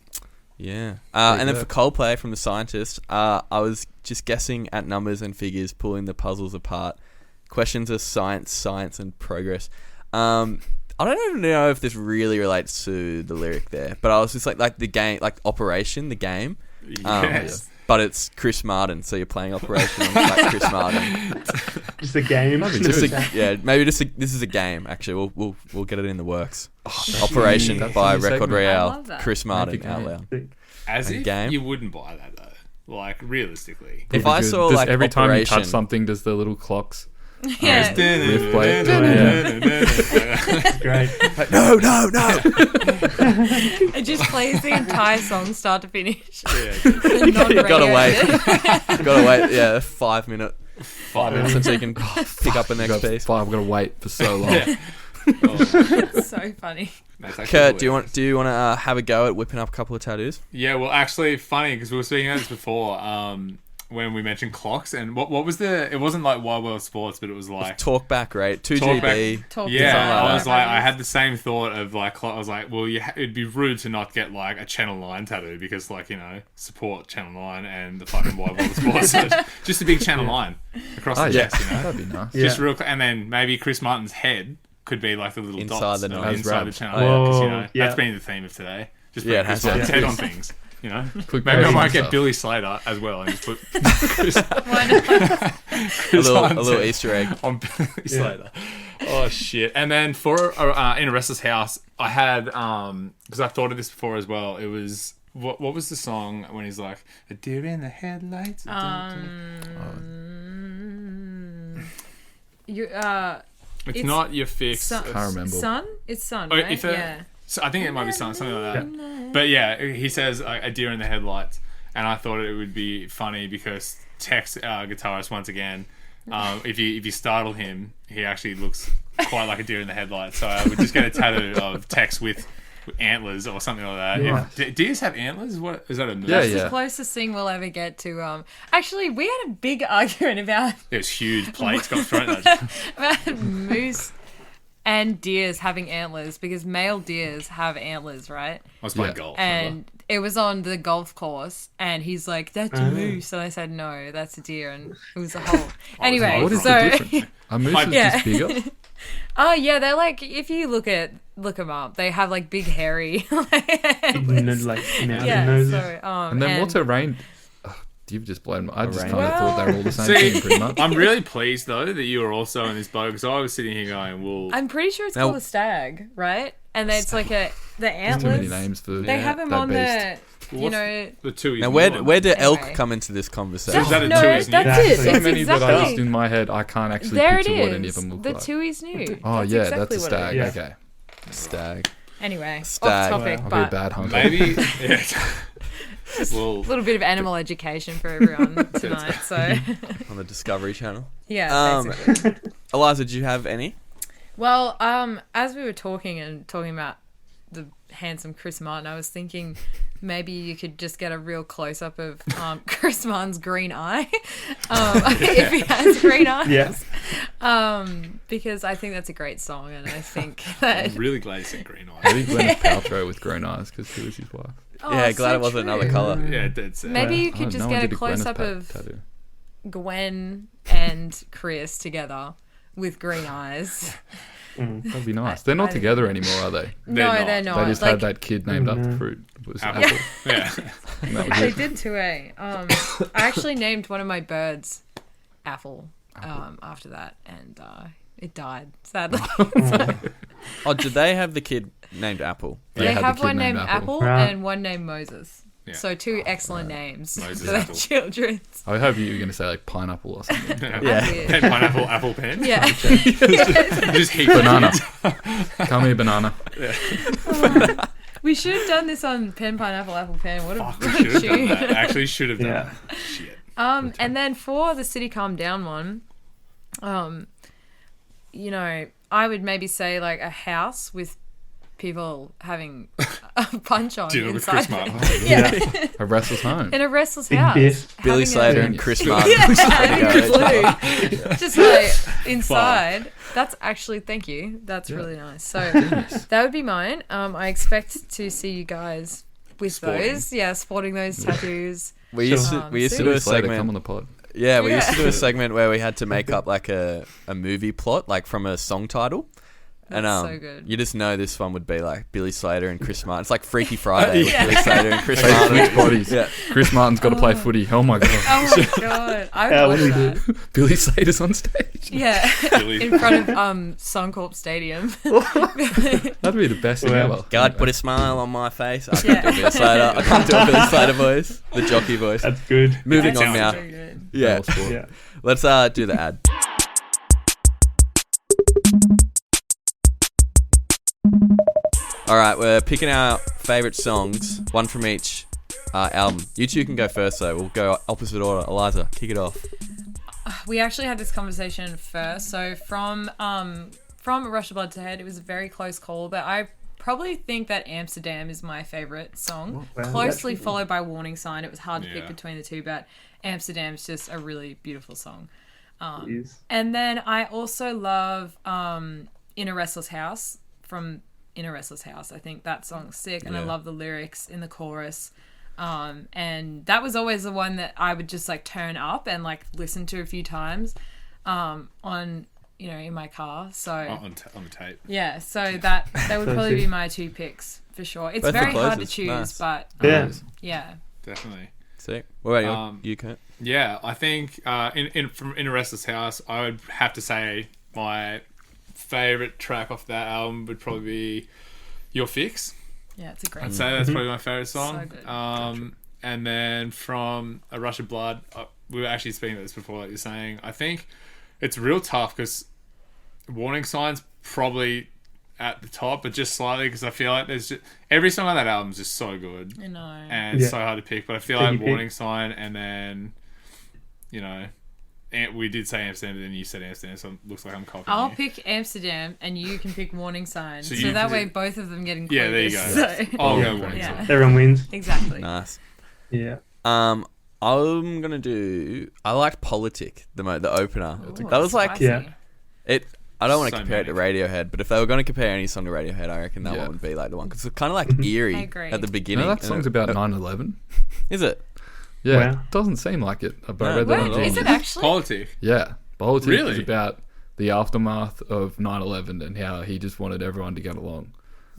Yeah. Pretty And then good. for Coldplay from The Scientist, I was just guessing at numbers and figures, pulling the puzzles apart. Questions of science, and progress. I don't even know if this really relates to the lyric there, but I was just like the game, like Operation, the game. Yes. But it's Chris Martin, so you're playing Operation on like Chris Martin. Just a game. That'd be Just good. maybe this is a game. Actually, we'll get it in the works. Oh, Operation That's by a new Record segment. I Royale, love that. Chris Martin Make a out game. loud. As A if game? you wouldn't buy that though. Like realistically. If Pretty I good. saw Does like every time you Operation, touch something, does the little clocks? Yeah. Riff play. Great. no, It just plays the entire song start to finish. Yeah. The non-radio Gotta wait. bit. gotta wait. Yeah, 5 minute, 5 minutes until you can pick up the next I've got piece. I've got to wait for so long. Yeah. Oh, It's so funny. that's actually Kurt, do you hilarious. want to have a go at whipping up a couple of tattoos? Yeah, well, actually, funny because we were speaking about this before when we mentioned clocks and what was the? It wasn't like Wild World Sports, but it was like Talk back rate, 2 Talk back. GB. Talk yeah. something like I was that. like, I had the same thought of like clock. I was like, well, it'd be rude to not get like a Channel 9 tattoo because like support Channel 9 and the fucking Wild World Sports. So just a big Channel 9 across Oh the yeah, chest, that'd be nice. Yeah. Just real, and then maybe Chris Martin's head could be like the little Inside dots the of nose. inside the As channel. Whoa, Because yeah. that's been the theme of today. Just Yeah, put it Chris has Martin's to. head on things. Quick Maybe I pace might and get stuff. Billy Slater as well and just put Why not? Chris A Martin's little head Easter egg. on Billy Slater. Oh shit! And then for In A Restless House, I had because I thought of this before as well. It was what was the song when he's like a deer in the headlights? You it's it's not your fix. Sun. Can't remember. Sun? It's Sun, Oh, right? if Yeah. So I think it might be something like that. But yeah, he says a deer in the headlights, and I thought it would be funny because Tex, guitarist, once again, if you startle him, he actually looks quite like a deer in the headlights. So I would just get a tattoo of Tex with antlers or something like that. Yeah. Deers have antlers? What is that a moose? Yeah, It's yeah. the closest thing we'll ever get to. Actually, we had a big argument about It was huge plates got thrown at us. about moose and deers having antlers because male deers have antlers, right? I was playing Yeah. golf. And it was on the golf course, and he's like, "That's a moose," and I said, "No, that's a deer," and it was a whole. Anyway, What is so the difference? A moose is Yeah. just bigger. oh yeah, they're like if you look them up, they have like big hairy. antlers. Like Yeah. noses. So And then what's a rain? You've just blown my... I just rain- kind of thought they were all the same See, thing, pretty much. I'm really pleased though that you were also in this boat because I was sitting here going, "Well, I'm pretty sure it's Now- called a stag, right? And then it's like the There's too many antlers. names for They have them that on beast. the, you what's know. the two is Now, one." where do elk Anyway. come into this conversation? Is that a no, two that's is new? it. Exactly. So It's many that I just exactly. in my head, I can't actually There it picture what any of is. them look The like. two is new. Oh That's yeah, exactly that's a what it stag. is. Okay, Stag. Anyway, Stag. off topic, I'll be a but bad hunter. Maybe. Yeah. Well, a little bit of animal education for everyone tonight. So On the Discovery Channel. yeah, basically. Eliza, did you have any? Well, as we were talking about the handsome Chris Martin, I was thinking maybe you could just get a real close up of Chris Martin's green eye, if he has green eyes. Yeah. Because I think that's a great song, and I think that I'm really glad you said green eyes. Maybe Gwyneth Paltrow with green eyes because she was his wife. Oh, Yeah, glad so it wasn't true. another colour. Yeah, that's Maybe you Oh, could just no one get a did close Gwyneth up of tattoo. Gwen and Chris together with green eyes. That'd be nice. They're not I- together anymore, are they? They're No, not. they're not. They just Like, had that kid named after fruit. It was Apple. Apple. Yeah. And that was they it. did too, eh? I actually named one of my birds Apple. after that, and it died sadly. Oh, did they have the kid named Apple? They had the have kid one named named Apple. Apple Right. and one named Moses. Yeah. So 2 excellent names Moses for their Apple. children. I hope you were going to say like pineapple or something. Yeah. Pen, pineapple, apple pen. Yeah. Just heap Banana. Come here, banana. We should have done this on pen, pineapple, apple, pen. What a Fuck, we should have done tune. that. Actually, should have done Yeah. that. Shit. And then for the City Calm Down one, you know, I would maybe say like a house with people having a punch on Dinner with inside. Chris Martin. Yeah. A restless home. In a restless Big house. Biff. Billy Having Slater a- and Chris Martin. Yeah, There having you a go. glue. Just like inside. That's actually, thank you. That's really nice. So that would be mine. I expect to see you guys with Sporting. those. Yeah, sporting those tattoos. We used to do Billy a Slater, come segment. on the pod. Yeah, we used to do Yeah. a segment where we had to make up like a movie plot, like from a song title. And That's so good. you just know this one would be like Billy Slater and Chris Martin. It's like Freaky Friday Yeah. with Billy Slater and Chris They Martin. switch bodies. Yeah. Chris Martin's got to play footy. Oh my god. Oh my god. I How would watch would we that. Billy Slater's on stage. Yeah. Billy. In front of Suncorp Stadium. That'd be the best thing Well, ever. God put a smile on my face. I Yeah. can't do Billy Slater. I can't do a Billy Slater voice. The jockey voice. That's good. Moving That on now. sounds So good. Yeah. Well sport. Yeah. Let's do the ad. All right, we're picking our favorite songs, one from each album. You two can go first, though. We'll go opposite order. Eliza, kick it off. We actually had this conversation first. So from A Rush of Blood to Head, it was a very close call, but I probably think that Amsterdam is my favorite song. Wow, Closely that's- followed by Warning Sign. It was hard to Yeah. pick between the two, but Amsterdam's just a really beautiful song. It is. And then I also love In a Restless House from In a Restless House. I think that song's sick, and I Yeah. love the lyrics in the chorus. And that was always the one that I would just like turn up and like listen to a few times on, you know, in my car. So on the tape. yeah, so that would So probably be sick. my 2 picks for sure. It's Both the very hard to closest. choose, Nice. but Yeah. yeah. Definitely. Sick. What about Um, you, Kurt? Yeah, I think in A Restless House, I would have to say my favorite track off that album would probably be Your Fix. Yeah, it's a great I'd song. say that's probably my favorite song. So good. And then from A Rush of Blood, we were actually speaking about this before, like you're saying. I think it's real tough because Warning Signs probably at the top, but just slightly because I feel like there's just every song on that album is just so good I know. and it's Yeah. so hard to pick. But I feel Picky like pick. Warning Sign, and then and we did say Amsterdam, and then you said Amsterdam, so it looks like I'm copying I'll you. pick Amsterdam and you can pick Warning Sign. So So, you that can way do- both of them get included. Yeah, there you go. So, I'll go Yeah. Warning Yeah. Sign. Everyone wins. exactly. Nice. Yeah. I'm gonna do. I liked Politic, the opener. Ooh, That was like spicy. Yeah. it. I don't want to So compare it to many. Radiohead, but if they were going to compare any song to Radiohead, I reckon that Yeah. one would be like the one because it's kind of like eerie I agree. at the You beginning. know that song's And about 9/11. Is it? Yeah, Wow. it doesn't seem like it. But I No. read that Wait, on is Genius. it actually? Politic. Yeah, Politic Really? is about the aftermath of 9/11 and how he just wanted everyone to get along.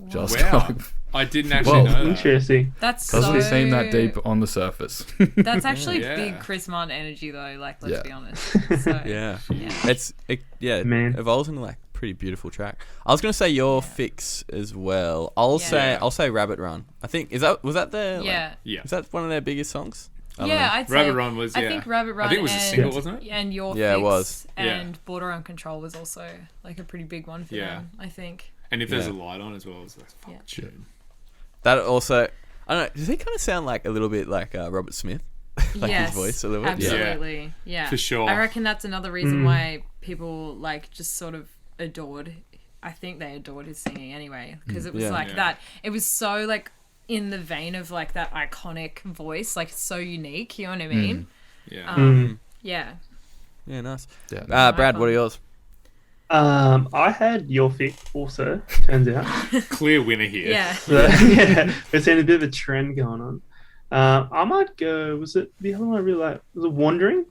Just Wow. like, I didn't actually Whoa. know that. Interesting. That's doesn't so... seem that deep on the surface. That's actually Yeah. big Chris Martin energy though, like let's Yeah. be honest. So, Yeah. yeah. It Man. evolves into like pretty beautiful track. I was gonna say Your Fix as well. I'll Yeah. say Rabbit Run. I think was that their like, Yeah. Yeah. is that one of their biggest songs? I don't Yeah, know. I'd say Rabbit Run was, I yeah. think Rabbit Run I think it was a and, single, wasn't it? and Your Yeah, it Fix was. Yeah. and Border on Control was also like a pretty big one for Yeah. them, I think. And if there's Yeah. a light on as well, it's like fuck Yeah. tune. That also, I don't know. Does he kind of sound like a little bit like Robert Smith? Like yes, his voice a little bit. Yeah. absolutely. Yeah. For sure. I reckon that's another reason why people like just sort of adored. I think they adored his singing anyway because it was Yeah. like Yeah. that. It was so like in the vein of like that iconic voice, like so unique. You know what I mean? Yeah. Yeah. Yeah, nice. Yeah. Brad, what are yours? I had Your Fix also, turns out. Clear winner here. Yeah. So, yeah, there's been a bit of a trend going on. I might go, was it the other one I really like? Was it Wandering,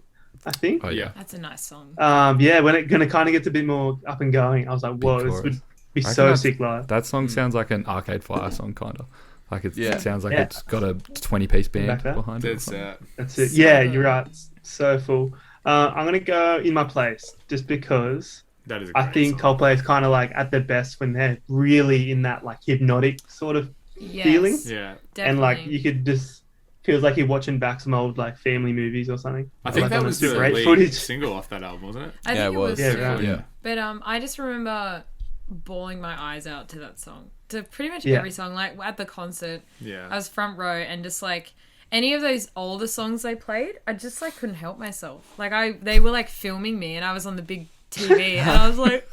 I think? Oh yeah. Yeah. That's a nice song. Yeah, when it kind of gets a bit more up and going, I was like, whoa, this chorus. would be I reckon so that's- sick live. That song sounds like an Arcade Fire song, kind of. Like Yeah. it sounds like Yeah. it's got a 20-piece band Back that. behind it. or That's something. That's it. So Yeah, good. you're right. It's so full. I'm gonna go In My Place just because That is a I great think song. Coldplay is kind of like at their best when they're really in that like hypnotic sort of Yes, feeling, Yeah. definitely. and like you could just feels like you're watching back some old like family movies or something. I think Like, that on was Super the 8 lead footage. single off that album, wasn't it? I Yeah, think it it was. was. Yeah, too. right. Yeah. But I just remember bawling my eyes out to that song. To pretty much Yeah. every song. Like at the concert, Yeah. I was front row, and just like any of those older songs they played, I just like couldn't help myself. Like they were like filming me, and I was on the big TV, and I was like,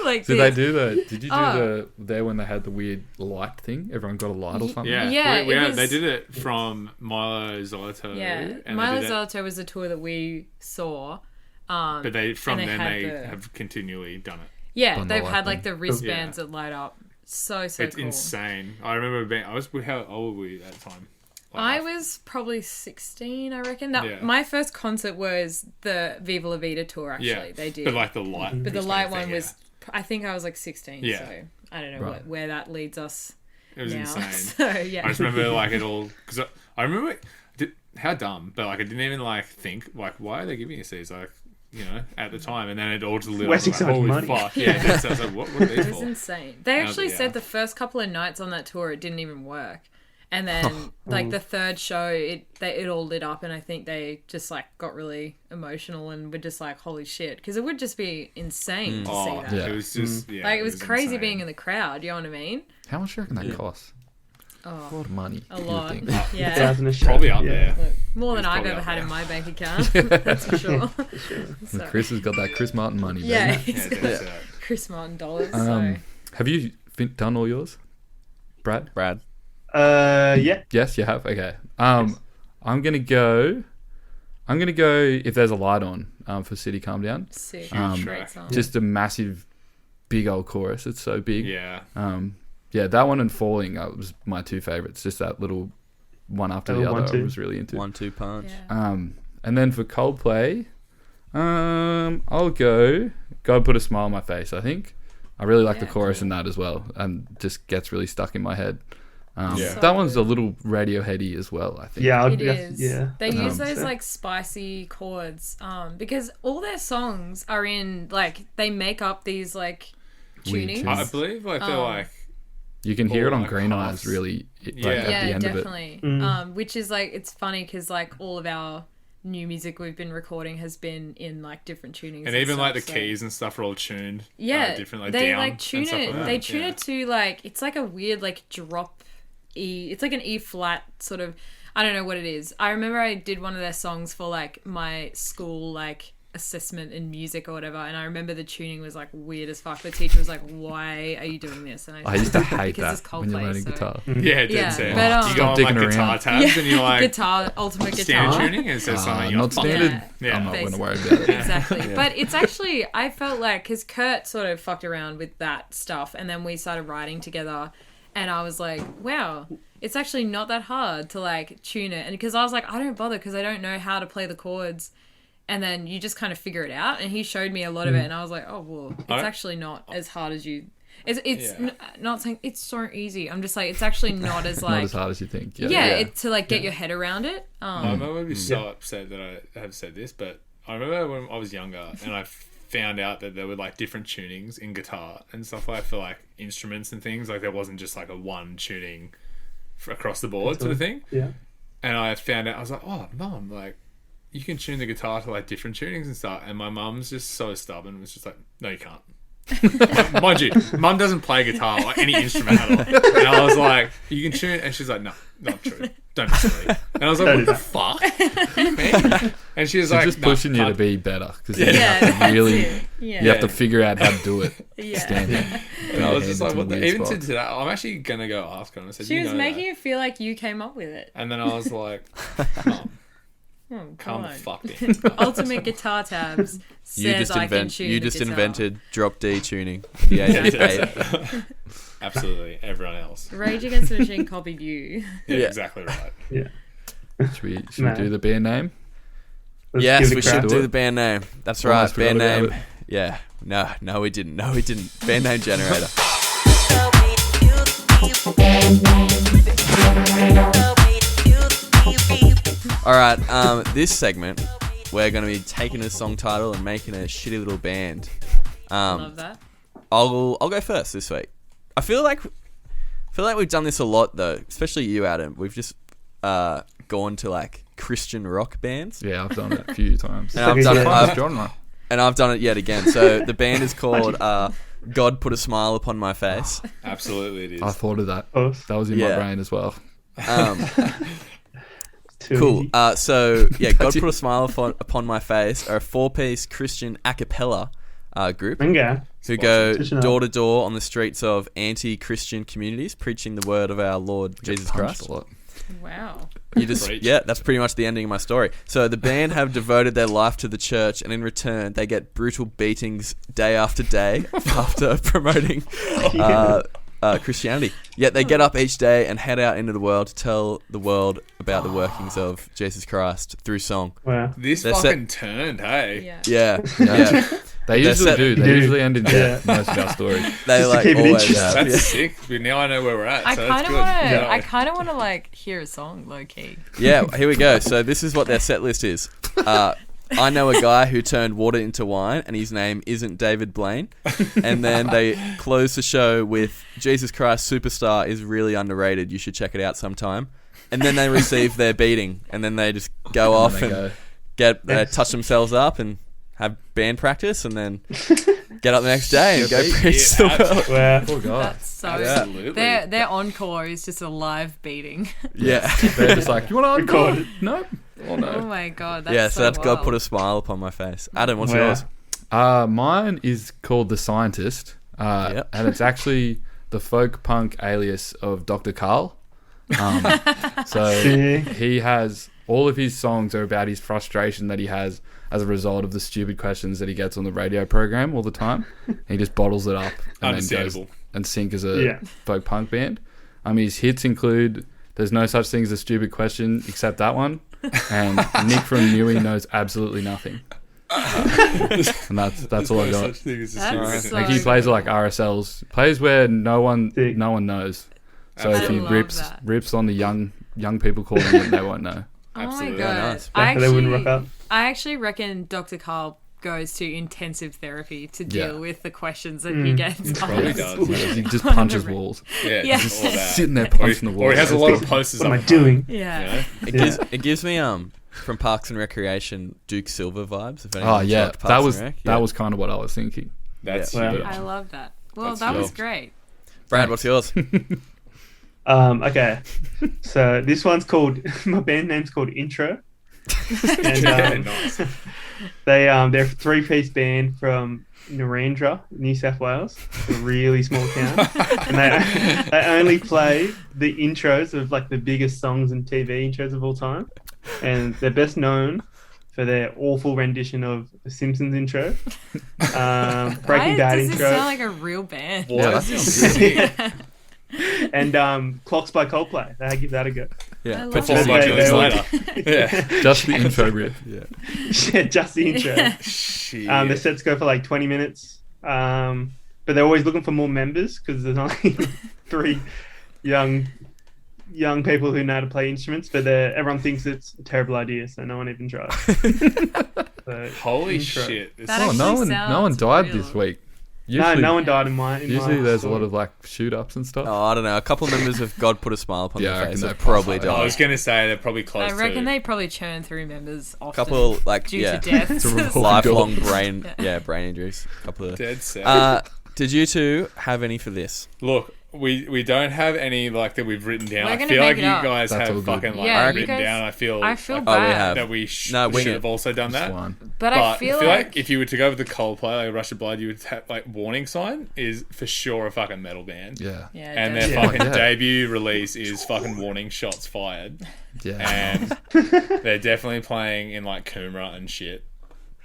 like Did this. they do the? Did you do Oh. the there when they had the weird light thing? Everyone got a light or something. Yeah, Yeah, we it had, was- they did it from Milo Zoloto. Yeah, and Milo they did it, Zoloto was the tour that we saw. but they from and they then had they the- have continually done it. Yeah, On the they've light had like thing. the wristbands that light up. So It's cool. insane. I remember being. How old were you at the time? I was probably 16, I reckon. That Yeah. my first concert was the Viva La Vida tour. Actually, Yeah, they did. But like the light. But the wristband light thing, one yeah. was. I think I was like 16. Yeah. So I don't know Right. where that leads us It was now. insane. So yeah. I just remember like it all because I remember how dumb, but like I didn't even like think like why are they giving us these like at the time, and then it all just lit up. Wasting Like, so much holy money. fuck! Yeah, so I was like, what are these It was for? insane. They actually yeah. said the first couple of nights on that tour it didn't even work, and then like the third show it all lit up, and I think they just like got really emotional and were just like holy shit, because it would just be insane to see Oh, that. Yeah. it was just yeah, Like it was crazy insane. being in the crowd. You know what I mean? How much do you reckon that costs? A Oh, lot of money. a you would lot. think. Yeah. 1,000 a show. Probably up Yeah. there. Look, more than It's I've probably ever up had there. in my bank account. That's for sure. So, Chris has got that Chris Martin money. Baby. yeah, Yeah, he's got that's it. Chris Martin dollars. Have you done all yours, Brad? Brad. Yeah. Yes, you have. Okay. I'm gonna go. If there's a light on for City Calm Down. Sick. Um, Great song. Just a massive, big old chorus. It's so big. Yeah, Yeah, that one and Falling was my two favorites. Just that little one after the Oh, other. 1-2. I was really into. 1-2 punch. Yeah. And then for Coldplay, I'll go. God Put a Smile on My Face. I think I really like the Yeah, chorus cool. in that as well, and just gets really stuck in my head. Yeah. That one's a little Radioheady as well. I think. Yeah. It is. Yeah. They use Um, those so- like spicy chords, because all their songs are in like they make up these like Weird tunings. tunes. I believe like they're like You can hear it on like Green half. Eyes really, like Yeah. at Yeah, the end definitely. Mm. Which is like it's funny because like all of our new music we've been recording has been in like different tunings, and even like the stuff, so- keys and stuff are all tuned. Yeah, different like they down like tune and stuff it. like that. They tune Yeah. it to like it's like a weird like drop E. It's like an E flat sort of. I don't know what it is. I remember I did one of their songs for like my school like assessment in music or whatever, and I remember the tuning was like weird as fuck. The teacher was like, "Why are you doing this?" And I used to hate because that it's when you're Coldplay, learning so- guitar. Yeah, dead Yeah, set. but, you go Stop on like digging guitar around. tabs and you're like guitar, ultimate stand guitar. tuning and it says something. Not standard. Yeah. I'm not going to Basically. worry about it. Exactly. But it's actually, I felt like, because Kurt sort of fucked around with that stuff, and then we started writing together, and I was like, wow, it's actually not that hard to like tune it. And because I was like, I don't bother because I don't know how to play the chords. And then you just kind of figure it out. And he showed me a lot of it, and I was like, oh, well, it's actually not as hard as you. It's Yeah. not saying it's so easy. I'm just like, it's actually not as like. Not as hard as you think. Yeah. Yeah, it's to like get your head around it. I would be so upset that I have said this, but I remember when I was younger and I found out that there were like different tunings in guitar and stuff like for like instruments and things. Like there wasn't just like a one tuning across the board sort of thing. Yeah. And I found out, I was like, oh, mum, like you can tune the guitar to like different tunings and stuff. And my mum's just so stubborn and was just like, no, you can't. Mind you, mum doesn't play guitar or any instrument at all. And I was like, you can tune, and she's like, no, not true. Don't be silly. And I was like, what the fuck? What do you mean? And she was So like, just "No, pushing you to can't." be better because Yeah, you have to that's really, it. Yeah. you have to figure out how to do it. Yeah. Standing. And I was just like, Into what the, weird even to spots. today, I'm actually gonna go ask her. And I said, She you was know making that. it feel like you came up with it. And then I was like, mum, Oh, come calm the on. fuck down. Ultimate guitar tabs You says just I can tune the just guitar. invented drop D tuning. Yeah, Absolutely, everyone else. Rage Against the Machine copied you. Yeah, Yeah. exactly right. Yeah. Should we Man. do the band name? Let's Yes, give it a we crack. should do the band name. That's Almost right, band forgot about name. Yeah. No, we didn't. No, we didn't. Band name generator. All right. This segment we're going to be taking a song title and making a shitty little band. Love that. I'll go first this week. I feel like we've done this a lot though, especially you, Adam. We've just gone to like Christian rock bands. Yeah, I've done it a few times. And I've done it. Genre. And I've done it yet again. So the band is called God Put a Smile Upon My Face. Absolutely, it is. I thought of that. Oh, That was in my brain as well. Cool. easy. So yeah, God Put a Smile Upon My Face are a 4-piece Christian a cappella group Okay. who go Sponsored. door to door on the streets of anti-Christian communities, preaching the word of our Lord Jesus Punched Christ. a lot. Wow. You just Preach. yeah, that's pretty much the ending of my story. So the band have devoted their life to the church, and in return, they get brutal beatings day after day after promoting Christianity. Yet they get up each day and head out into the world to tell the world about the workings of Jesus Christ through song. Wow. This They're fucking turned, hey. Yeah. Yeah, yeah. They They're usually set- do. They do. usually end in death. Most of our stories. They Just to like keep it always interesting. have. That's Yeah. sick. But now I know where we're at. I so kind that's of good. want to. Yeah. I kind of want to like hear a song, low key. Yeah, here we go. So this is what their set list is. I know a guy who turned water into wine, and his name isn't David Blaine. And then they close the show with Jesus Christ Superstar is really underrated. You should check it out sometime. And then they receive their beating, and then they just go off they and go. get touch themselves up and have band practice, and then get up the next day and go Yeah, preach the world. Wow. Oh god. That's so. Absolutely. Their encore is just a live beating. Yeah. They're just like, you want to Record it. No. Oh Oh no. my god. That's Yeah, so that's God wild. Put a Smile Upon My Face. Adam, what's Wow. yours? Mine is called The Scientist, Yep. and it's actually the folk punk alias of Dr. Carl. So Yeah. he has all of his songs are about his frustration that he has as a result of the stupid questions that he gets on the radio program all the time. He just bottles it up and then goes Understandable. and sync as a Yeah. folk punk band. His hits include "There's No Such Thing as a Stupid Question" except that one, and Nick from Newey knows absolutely nothing. And that's all I got. Such thing as a That's stupid so Like he plays like RSLs, plays where no one Sick. knows. So if I he love that. rips on the young people calling it, they won't know. Oh my Absolutely. god. Nice. They wouldn't rock up. I actually reckon Dr. Carl goes to intensive therapy to deal Yeah. with the questions that he gets. Probably asked. does. He just punches Whatever. walls, Yeah, Yeah. just all that. sitting there Or punching the he, walls. or he has a lot of posters What am I up doing? Yeah. It gives me from Parks and Recreation Duke Silver vibes. If Oh anyone's yeah, watched Parks that and was Rec. that Yeah. was kind of what I was thinking. That's Yeah. huge. I love that. Well, That's that was dope. great. Brad, what's yours? Okay. So this one's called, my band name's called Intro. And Yeah, nice. they're a 3-piece band from Narendra, New South Wales, a really small town. And they only play the intros of like the biggest songs and TV intros of all time. And they're best known for their awful rendition of the Simpsons intro, Breaking Why Bad does this intro, sound like a real band? What? Yeah, That's and Clocks by Coldplay. They give that a go. Yeah, I love but Four just They- months they- later. Yeah. Just the intro riff. yeah. Yeah, just the intro. Shit. The sets go for like 20 minutes. But they're always looking for more members because there's only 3 young people who know how to play instruments, but everyone thinks it's a terrible idea, so no one even tries. So, Holy intro. shit. This That Oh, is- no actually one sounds died real. this week. No, Usually, no one died in my. usually there's a story. lot of like shoot ups and stuff. Oh, I don't know. A couple of members of God Put a Smile Upon Yeah, I Their reckon Face they have probably probably I was died. going to say they're probably close I reckon to. they probably churn through members often. Couple like due yeah, to deaths. To revolt. lifelong God. brain injuries. Couple of. Dead set. Did you two have any for this? Look, we don't have any like that we've written down. We're I gonna feel make like it you up. guys That's all have good. fucking like Yeah, you written guys- down. I feel I feel like, Oh, we bad. have. that we No, wing should it. have also done Just that. one. But I feel like if you were to go with the Coldplay, like Rush of Blood, you would have like Warning Sign is for sure a fucking metal band. Yeah, yeah, And their definitely. fucking Yeah. debut release is fucking Warning Shots Fired. yeah. And they're definitely playing in like Coomera and shit.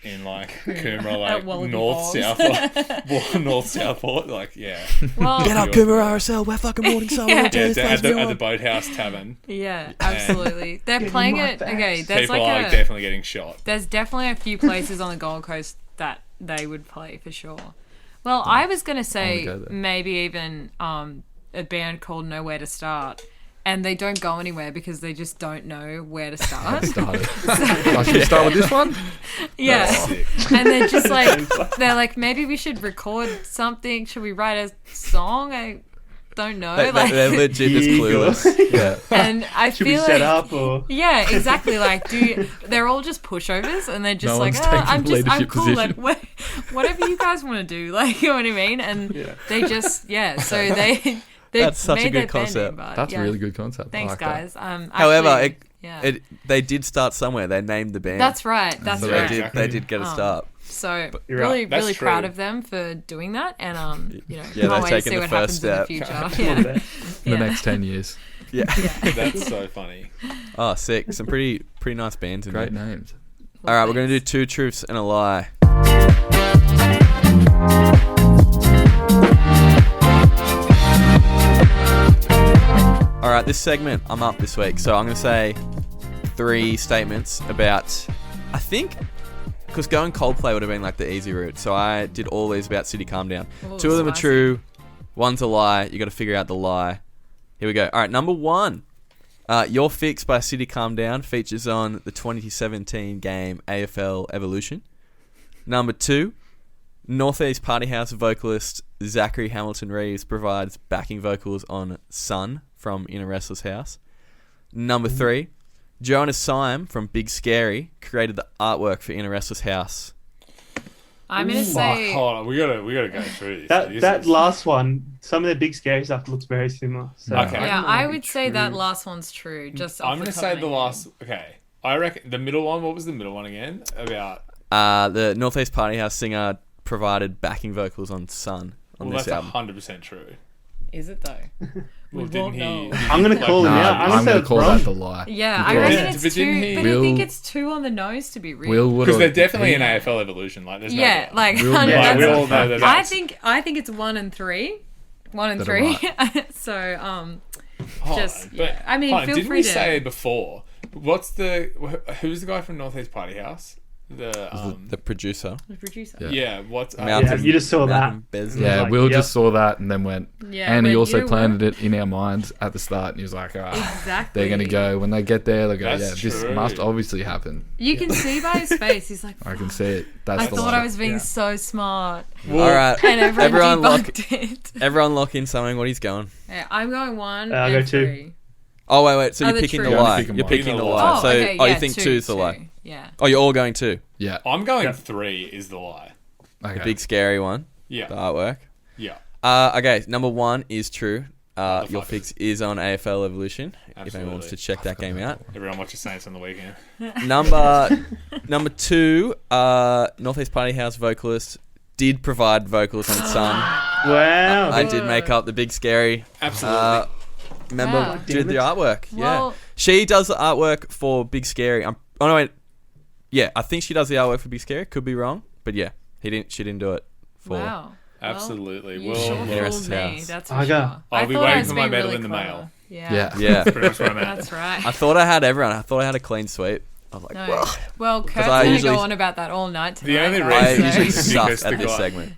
In like Coomera, like Wallaby north Falls. south, north Southport, like yeah, well, Get up, Cooper RSL. We're fucking warning someone. Yeah. yeah, at the Boathouse Tavern. yeah, absolutely. They're playing my it. face. Okay, there's People like are a definitely getting shot. there's definitely a few places on the Gold Coast that they would play for sure. Well, I was gonna say go there. maybe even a band called Nowhere to Start and they don't go anywhere because they just don't know where to start. I should start with this one. Yeah. That's sick. And they're just like, they're like, maybe we should record something. Should we write a song? I don't know. They're legit just clueless. Yeah. And I Should we feel set like, up or? yeah, exactly. Like, they're all just pushovers, and they're just No like, one's taking I'm leadership cool. position. Like, whatever you guys want to do, like, you know what I mean? And they just, so they That's such a made good their concept. band name, but, That's yeah. a really good concept. I Thanks, like that. guys. However, actually, they did start somewhere. They named the band. that's right. That's so right. they did get a start. So You're really, right. That's really true. proud of them for doing that, and you know, Yeah, can't they're wait to taking see the what first happens in the step. future. Love Yeah. that. In the next 10 years. Yeah. That's so funny. Oh, sick. Some pretty nice bands in Great there. names. All right, we're going to do 2 truths and a lie. All right, this segment, I'm up this week. So I'm going to say 3 statements about, I think, because going Coldplay would have been like the easy route. So I did all these about City Calm Down. Ooh, 2 of them are spicy. true. 1's a lie. You got to figure out the lie. Here we go. All right, number 1. Your Fix by City Calm Down features on the 2017 game AFL Evolution. Number 2, Northeast Party House vocalist Zachary Hamilton Reeves provides backing vocals on Sun from In A Restless House. Number 3, Jonas Syme from Big Scary created the artwork for In A Restless House. I'm gonna Fuck, say hold on. We gotta go through this. That last one, some of the big scary stuff looks very similar. So Okay. yeah, don't know I if would it's say that true. last one's true. Just I'm off gonna the top say of the my last. head. Okay, I reckon the middle one. What was the middle one again? About. The Northeast Party House singer provided backing vocals on Sun on Well, this that's album. 100% true. Is it though? Well, We didn't won't he? know. didn't I'm he, gonna like, call him Nah, out. I'm I'm gonna going say to call wrong. that the lie. Yeah, I Because- reckon But it's didn't too. he- But I think Will- it's too on the nose to be real. Will would Because they're have- definitely in AFL Evolution. Like, there's no Yeah, doubt. like Will Like, that's- we all know that. I That's, think it's 1 and 3. 1 and That are 3. So hold just- on, yeah. I mean, hold on, feel didn't free we to- say before? Who's the guy from Northeast Party House? The producer. the producer. Yeah. Yeah. What's Mountain- Yeah, you just saw that. Mountain Besley. Yeah, Like, Will yep. just saw that and then went. Yeah, and he went, also "You planted it in our minds at the start. And he was like, Exactly. they're going to go. When they get there, they'll go, That's yeah, this true. must obviously happen. You can see by his face. He's like, I can see it. That's I the thought lie. I was being so smart, All right. and everyone lock, debunked it. everyone lock in something. What he's going. Yeah, I'm going 1 I'll and go 2. 3. Oh, wait. So Oh, you're the picking true. the Yeah, I'm lie. picking You're one. picking the Picking the lie. lie. So, okay, you yeah, think 2, 2's the 2. lie. Yeah. Oh, you're all going 2. Yeah. I'm going Yeah. 3 is the lie. Okay. The big scary one. Yeah. The artwork. Yeah. Okay, number 1 is true. Your Motherfuckers. Fix is on AFL Evolution. If anyone Absolutely. wants to check that game out. Everyone watches Saints on the weekend. Number 2, Northeast Party House vocalist did provide vocals on Sun. Wow. I did make up the big scary. Absolutely. Member Wow. did the artwork. Yeah, Well- she does the artwork for Big Scary. Oh no, wait. Yeah, I think she does the artwork for Big Scary. Could be wrong, but yeah, she didn't do it for. Wow. Absolutely. You Well, sure well, Yes. fooled me. House. That's for I sure. got- I'll be thought I waiting was for my being medal really in the clever. mail. Yeah. Yeah, pretty much where I'm at. That's right. I thought I had everyone. I thought I had a clean sweep. I was like, No. "Whoa." Well, Kurt's I going to usually- go on about that all night tonight. The only I reason- usually Because suck the at this guy- segment.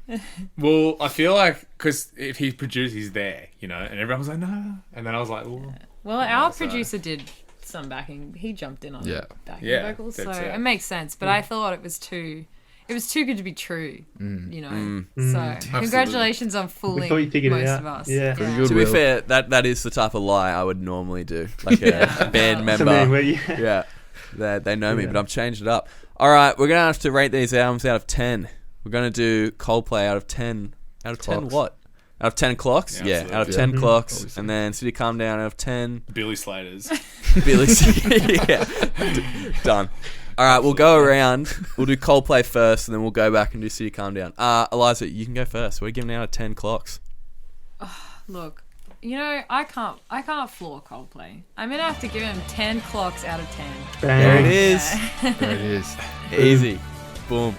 Well, I feel like because if he produced, he's there, you know, and everyone was like, no. And then I was like, well, Well, our so- producer did some backing. He jumped in on Yeah. backing Yeah, vocals, so that's it. it makes sense. But I thought it was too good to be true. You know. So congratulations on We fooling thought you figured it most out. of us. Yeah. Pretty good. To be Will. fair, that is the type of lie I would normally do, like a Yeah. band That's So, member. yeah. Yeah, they know me, Yeah. but I've changed it up. All right, we're gonna have to rate these albums out of 10. We're gonna do Coldplay out of 10. Out of 10 Clocks. what? Out of 10 clocks? Yeah, Yeah, out of absolutely. 10 Yeah. clocks. Obviously. And then City Calm Down out of 10. Billy Slater's. Billy yeah. Done. All right, we'll go around. We'll do Coldplay first, and then we'll go back and do City Calm Down. Eliza, you can go first. We're giving out of 10 clocks. Look, you know, I can't floor Coldplay. I'm gonna have to give him 10 clocks out of 10. There it Bang. is. There it is. Easy. Boom.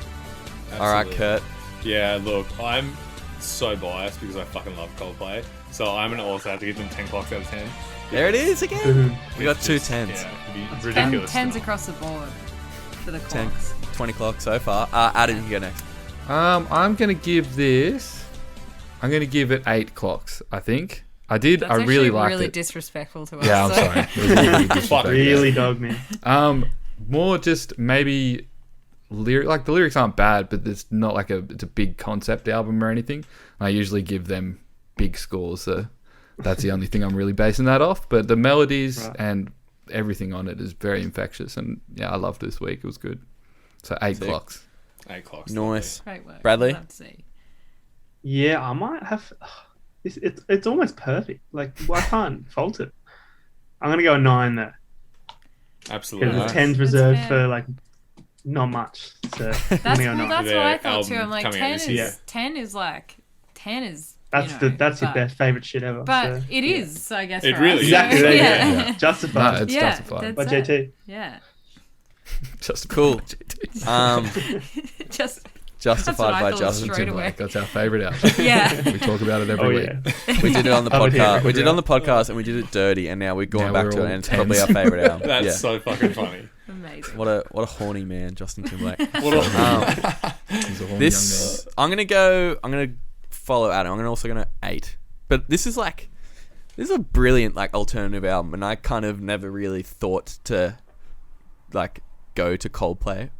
All right, Absolutely. Kurt. Yeah, look, I'm so biased because I fucking love Coldplay. So I'm going to also have to give them 10 clocks out of 10. There it is again. Mhm. We got It's two just- 10s. Yeah, it'd be And ridiculous. 10s to not. across the board for the 10, clocks. 20 clocks so far. Adam, you can go next. I'm going to give this. I'm going to give it 8 clocks, I think. I did. That's I really actually liked really it. disrespectful to us. Yeah, I'm so- sorry. It was really disrespectful. Really dog man. More just maybe like the lyrics aren't bad, but it's not like it's a big concept album or anything. I usually give them big scores, so that's the only thing I'm really basing that off. But the melodies and everything on it is very infectious, and yeah, I loved this week. It was good. So 8 clocks. 8 clocks. Nice. Great work. Bradley? Love to see. Yeah, I might have. It's almost perfect. Like, I can't fault it. I'm gonna go a 9 there Absolutely. because Nice. the 10's That's reserved fair. for like not much. So That's I'm gonna go well, 9. that's what I thought too. Their I'm like album coming out 10 this year. is 10 is like 10 is. That's you know, that's your but- best favorite shit ever. But so, it yeah. is, I guess. It for really us. is. Exactly. So, Yeah. yeah. No, Justified it's Yeah, justified. by that's JT. Yeah. Just Cool. Just Justified I by thought Justin straight Timberlake. away. That's our favorite album. yeah. We talk about it every Oh week. yeah. We did it on the I would hear podcast. it. We did it on the podcast, and we did it dirty, and now we're going Now back we're to it, all and it's tens. probably our favorite album. That's yeah. so fucking funny. Amazing. What a horny man, Justin Timberlake. What a, He's a horny young This I'm gonna follow Adam. I'm also gonna 8. But this is a brilliant like alternative album, and I kind of never really thought to like go to Coldplay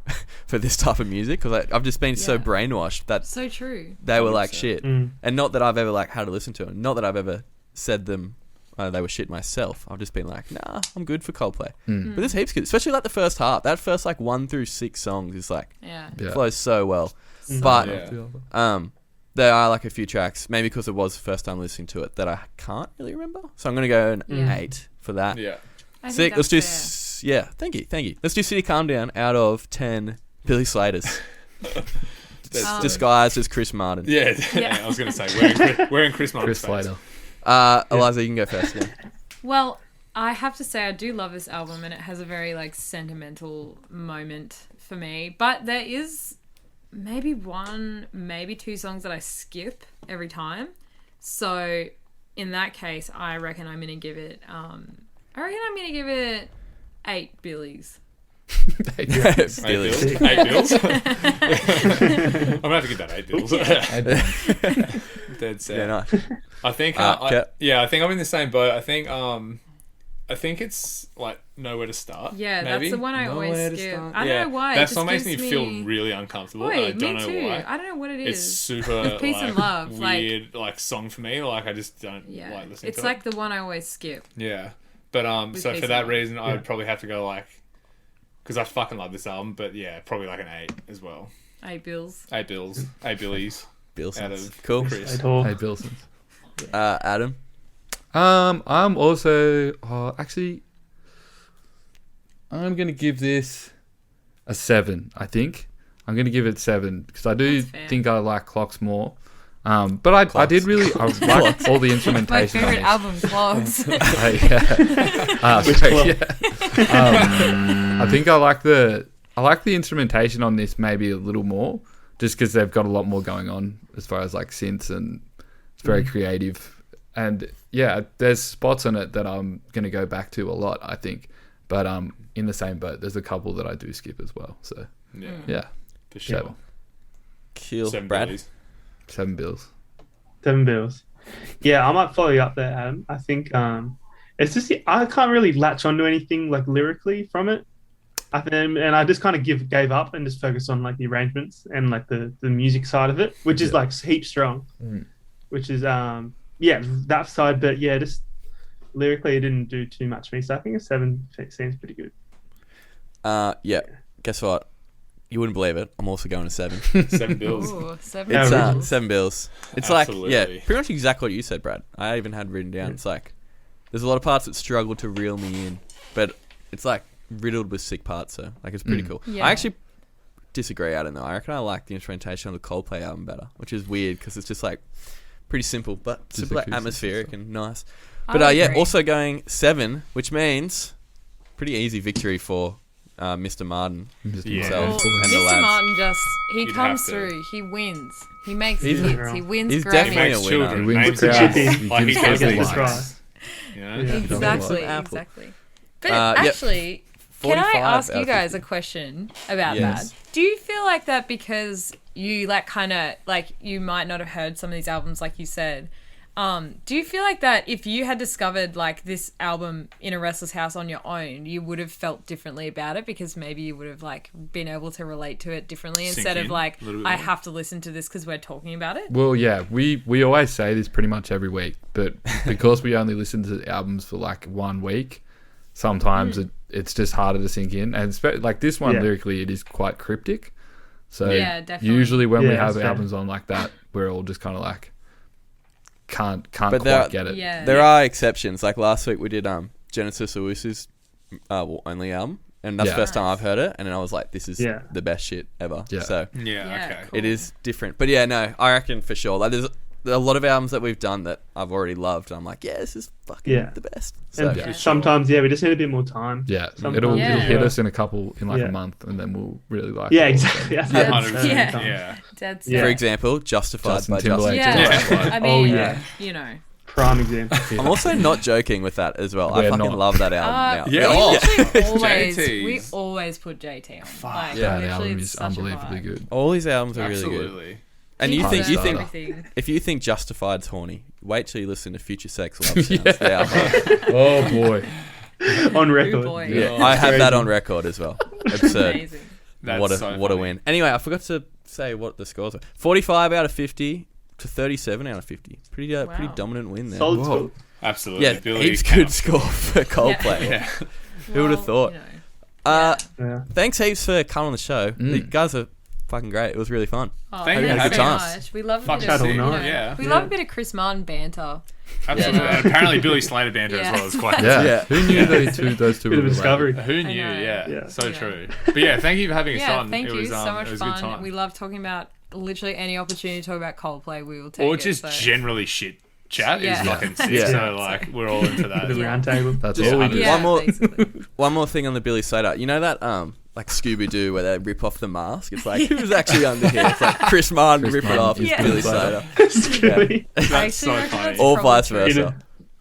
for this type of music because I've just been so Yeah. brainwashed that So true. they were like 100%. shit, Mm. and not that I've ever like had to listen to them, not that I've ever said them. They were shit myself. I've just been like, nah, I'm good for Coldplay. Mm. But this heaps good, especially like the first half. That first like 1 through 6 songs is like Yeah. Yeah. flows so well. Mhm. But Yeah. there are like a few tracks, maybe because it was the first time listening to it, that I can't really remember. So I'm gonna go an Yeah. 8 for that. yeah. I think Sick. Let's do. that's Yeah. Thank you. Let's do City Calm Down out of 10 Billy Slaters. That's- Disguised as Chris Martin. Yeah. Yeah. I was going to say, wearing Chris Martin's Chris face. Slater. Eliza, you can go first. Yeah. Well, I have to say I do love this album and it has a very like sentimental moment for me. But there is maybe 1, maybe 2 songs that I skip every time. So in that case, I reckon I'm gonna give it 8 Billies. Eight Billy. bills. 8 bills. I'm going to have to give that 8 bills. Dead set. Yeah, no. I think, Kat? I think I'm in the same boat. I think it's like Nowhere to Start. Yeah, maybe. that's the one I Nowhere always to skip. Start. I don't know why. That it song just makes me gives feel really uncomfortable. Wait, I don't me know too. why. I don't know what it It's is. super Peace like, and love, like- weird like song for me. Like I just don't Yeah, like listening it's to like it. the one I always skip. Yeah, but With so Peace for and that Love. reason, I Yeah. would probably have to go like because I fucking love this album. But yeah, probably like an 8 as well. 8 Bills. 8 bills, 8 billies Bills. out of Cool. Chris. At all. Hey, Bilsons. Adam. I'm also actually I'm gonna give this a 7. I think I'm gonna give it 7 because I do That's fair. think I like Clocks more. But I did really I like all the My instrumentation. on favorite this. album, Clogs. Yeah. Which Sorry, clock? yeah. I think I like the instrumentation on this maybe a little more, just because they've got a lot more going on as far as like synths and it's very creative. And yeah, there's spots on it that I'm gonna go back to a lot, I think. But in the same boat, there's a couple that I do skip as well. So Yeah, yeah, for sure. 7. Kill. 7 Brad. billies. 7 bills. 7 bills. Yeah, I might follow you up there, Adam. I think it's just I can't really latch onto anything like lyrically from it. And I just kind of gave up and just focused on like the arrangements and like the music side of it, which is like heap strong. Mm. Which is that side, but yeah, just lyrically it didn't do too much for me. So I think a 7 seems pretty good. Yeah. Guess what? You wouldn't believe it. I'm also going to 7. 7 bills. Ooh, 7 It's Yeah, Bills. 7 bills. It's Absolutely. like pretty much exactly what you said, Brad. I even had written down. It's like there's a lot of parts that struggle to reel me in, but it's like riddled with sick parts. So like it's pretty cool. Yeah. I actually disagree. I don't know. I reckon I like the instrumentation on the Coldplay album better, which is weird because it's just like pretty simple, but Just super like, acoustic atmospheric and and nice. I But would yeah, agree. also going 7, which means pretty easy victory for Mr. Martin. Just Yeah. himself Well, and the Mr. lads. Martin just he You'd comes have to. through. He wins. He makes He's- hits. He wins he's Grammys. He definitely makes a winner. children. He wins Names the the chippy. chips. Like he gives does them these the things. You know? Yeah. Exactly, Apple. exactly. But Yep. actually, can I 45 ask out you of guys 50. a question about Yes. that? Do you feel like that because you like kind of like you might not have heard some of these albums like you said, Do you feel like that if you had discovered like this album In A Restless House on your own, you would have felt differently about it because maybe you would have like been able to relate to it differently instead of like I have to listen to this because we're talking about it? Well, yeah, we always say this pretty much every week, but because we only listen to albums for like 1 week, sometimes it's just harder to sink in. And like this one, lyrically, it is quite cryptic. So Yeah, definitely. usually when we have that's fair. albums on like that, we're all just kind of like can't But quite get it. Yeah. There are exceptions. Like last week we did Genesis Owusu's only album, and that's the first time I've heard it, and then I was like, this is the best shit ever. Yeah. So Yeah, okay. cool. it is different. But yeah, no, I reckon for sure. Like there's a lot of albums that we've done that I've already loved. I'm like, yeah, this is fucking the best. So And sometimes, we just need a bit more time. Yeah, Sometimes- it'll hit Yeah. us in like Yeah. a month, and then we'll really like Yeah, it. exactly. That's Yeah. 100%. Yeah. Dead set. Yeah. for example, Justified Justin by Timberlake. Justin. Yeah. I mean, yeah. you know. Prime example. I'm also not joking with that as well. I We're fucking not. love that album now. Yeah. We Oh. literally we JT's. always put JT on. Like, That literally, album it's is such a unbelievably vibe. good. All these albums are really good. Absolutely. And He you think deserves think- everything. if you think Justified's horny, wait till you listen to Future Sex Love Sounds. The album. Oh boy. On Oh record. boy. Yeah, Oh, I have crazy. that on record as well. Absurd. Amazing. That's what a so what a funny. win. Anyway, I forgot to say what the scores were. 45 out of 50 to 37 out of 50. Pretty dominant win there. Solid Whoa. score. Absolutely. Yeah, Billy heaps cannot good score for Coldplay. Yeah. Who would have thought? You know. Yeah. Thanks heaps for coming on the show. You guys are fucking great. It was really fun. Oh, Thank you for thanks having very us. much. We love a Fuck bit of, chat all you know, night. Yeah. we love a bit of Chris Martin banter. Absolutely. Yeah. And apparently Billy Slater banter Yeah. as well is quite Yeah. Yeah. Who knew those two Bit of were related? discovery. Who knew? know. Yeah. So Yeah. true. But yeah, thank you for having us Yeah, on. thank it you. was, So much it was a good fun. time. We love talking about literally any opportunity to talk about Coldplay. We will take Or it. just so. generally shit chat Yeah. is fucking sick. Yeah. So like we're all into that. Bit of Yeah. round table. That's Yeah, all we 100. do. Yeah, One more- basically. One more thing on the Billy Slater. You know that like Scooby Doo where they rip off the mask? It's like who's actually under here? It's like Chris Martin Chris rip it Martin off. It's is Billy Billy Slater. Slater. It's really. I That's actually so reckon funny. that's Or probably vice true. versa.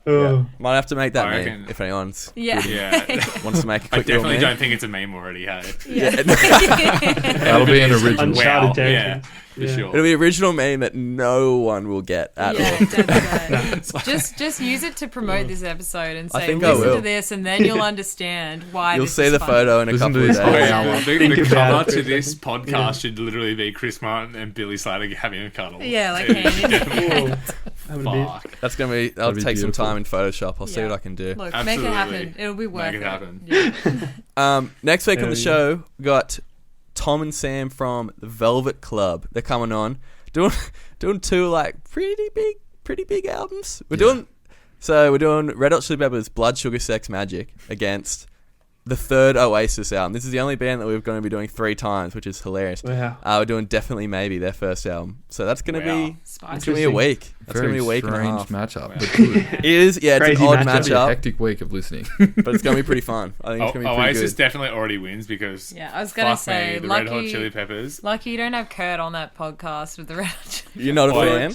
Oh. Might have to make that I meme reckon- if anyone's Yeah. Yeah. wants to make a I quick little definitely meme. don't think it's a meme already, hey. Yeah. That'll be an original. Uncharted Wow. territory. Yeah. For Yeah. sure. It'll be original meme that no one will get at Yeah, all. dead set. Just use it to promote this episode and I say, think I listen will. to this, and then you'll understand why. You'll this see is the funny. photo in a Listen couple to of this days. whole Yeah, hour. the Think cover about it. to this podcast Yeah. should literally be Chris Martin and Billy Slater having a cuddle. Yeah, like It- handy. Oh. That would be. Fuck. That's gonna be. I'll That'd be take some beautiful. time in Photoshop. I'll see Yeah. what I can do. Look, make Absolutely. it happen. It'll be worth Make it it. happen. Yeah. Next week on Hell the yeah. show, we got Tom and Sam from the Velvet Club. They're coming on, doing two like pretty big albums. We're doing Red Hot Chili Peppers' Blood Sugar Sex Magic against the third Oasis album. This is the only band that we're going to be doing 3 times, which is hilarious. Wow. We're doing Definitely Maybe, their first album. So that's going to Wow. be Spicy. it's going to be a week. That's going to Very be a week and a strange half. matchup. Wow. But good. It is, yeah, it's Crazy an odd matchup. It'll be a matchup, hectic week of listening. but it's going to be pretty fun. I think it's going to be pretty Oasis good. definitely already wins because Yeah, I was gonna fuck say, me, the Red Hot lucky- Chili Peppers. Lucky you don't have Kurt on that podcast with the Red Hot Chili. You're not a What? fan?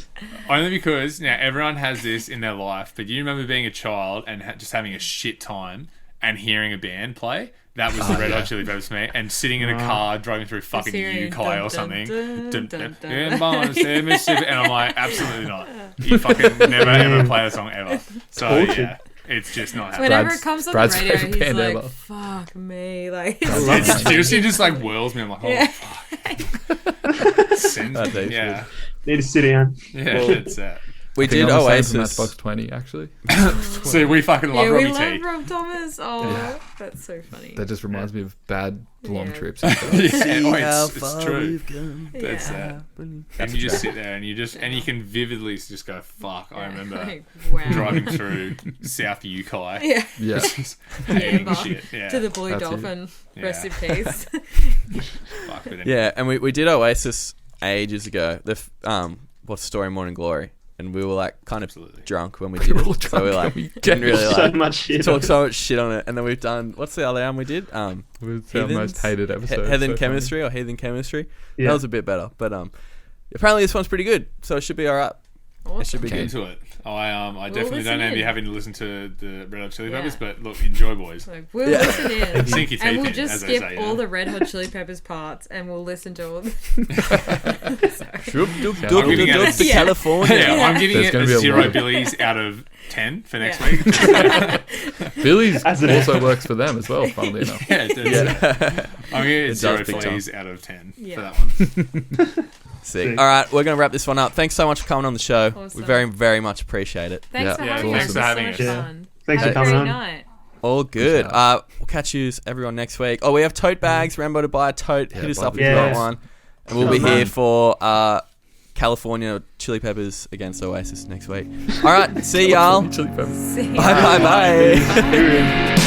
Only because now everyone has this in their life, but you remember being a child and just having a shit time and hearing a band play. That was the Red Hot Chili Peppers for me, and sitting in a car driving through fucking hearing Yukon dun, or dun, something. dun, Dun, dun, dun, dun. dun, dun, Mississippi, and I'm like, absolutely not. You fucking never ever play the song ever. So Tortured. yeah, it's just not happening. Whenever Brad's- it comes on Brad's the radio, favourite he's band like, ever. "Fuck me!" Like, It's seriously just like whirls me. I'm like, oh Yeah. fuck. Sends That's me. actually Yeah, Need to sit down. yeah, that's it. We I think did I'm the same for Oasis. Matchbox 20, actually. So we fucking love yeah, we Robbie love T. Rob Thomas. Oh, that's so funny. That just reminds me of bad long Yeah. trips. And stuff. Yeah, oh, How it's far true. we've come. That's Yeah. that. And you just sit there and you can vividly just go, fuck, I remember Like, wow. driving through South Uki. Yeah. Yeah. Just hating Yeah. shit. Yeah. To the Blue That's it. Dolphin. Yeah. Rest in peace. Fuck, but anyway. Yeah, and we did Oasis ages ago. What's Story Morning Glory, and we were like kind of Absolutely. drunk when we did were all it. So we drunk like and we didn't really So like much shit. talk so much shit on it. And then we've done what's the other album we did? It was our Heathens? most hated episode. Heathen so Chemistry or Heathen Chemistry. Yeah. That was a bit better, but apparently this one's pretty good, so it should be all right. It should be Get good. into it. I definitely listen don't envy in. having to listen to the Red Hot Chili Yeah. Peppers, but look, enjoy, boys. Like, we'll listen in. Sink your teeth And we'll in, just as skip they say. all the Red Hot Chili Peppers parts and we'll listen to all the... Shoop, doop, I'm doop, giving doop, it doop to Yeah. California. Yeah, I'm giving There's it gonna a be a 0 lot. Billies out of 10 for next Yeah. week. Billy's As an- also works for them as well, funnily enough. Yeah, it does. I'm giving it It 0 does big fleas out of 10 Yeah. for that one. Sick. All right, we're going to wrap this one up. Thanks so much for coming on the show. Awesome. We very, very much appreciate it. Thanks Yeah. for Yeah, having thanks us. for It was having so us. much Yeah. fun. Thanks Have for a coming great on. night. All good. shout. We'll catch you everyone next week. Oh, we have tote bags. Remember to buy a tote. Yeah, Hit us buy up the if you tote. want one. And we'll be Come on. here for California Chili Peppers against Oasis next week. All right, see y'all. Chili Peppers. See ya. Bye, bye, bye. Bye.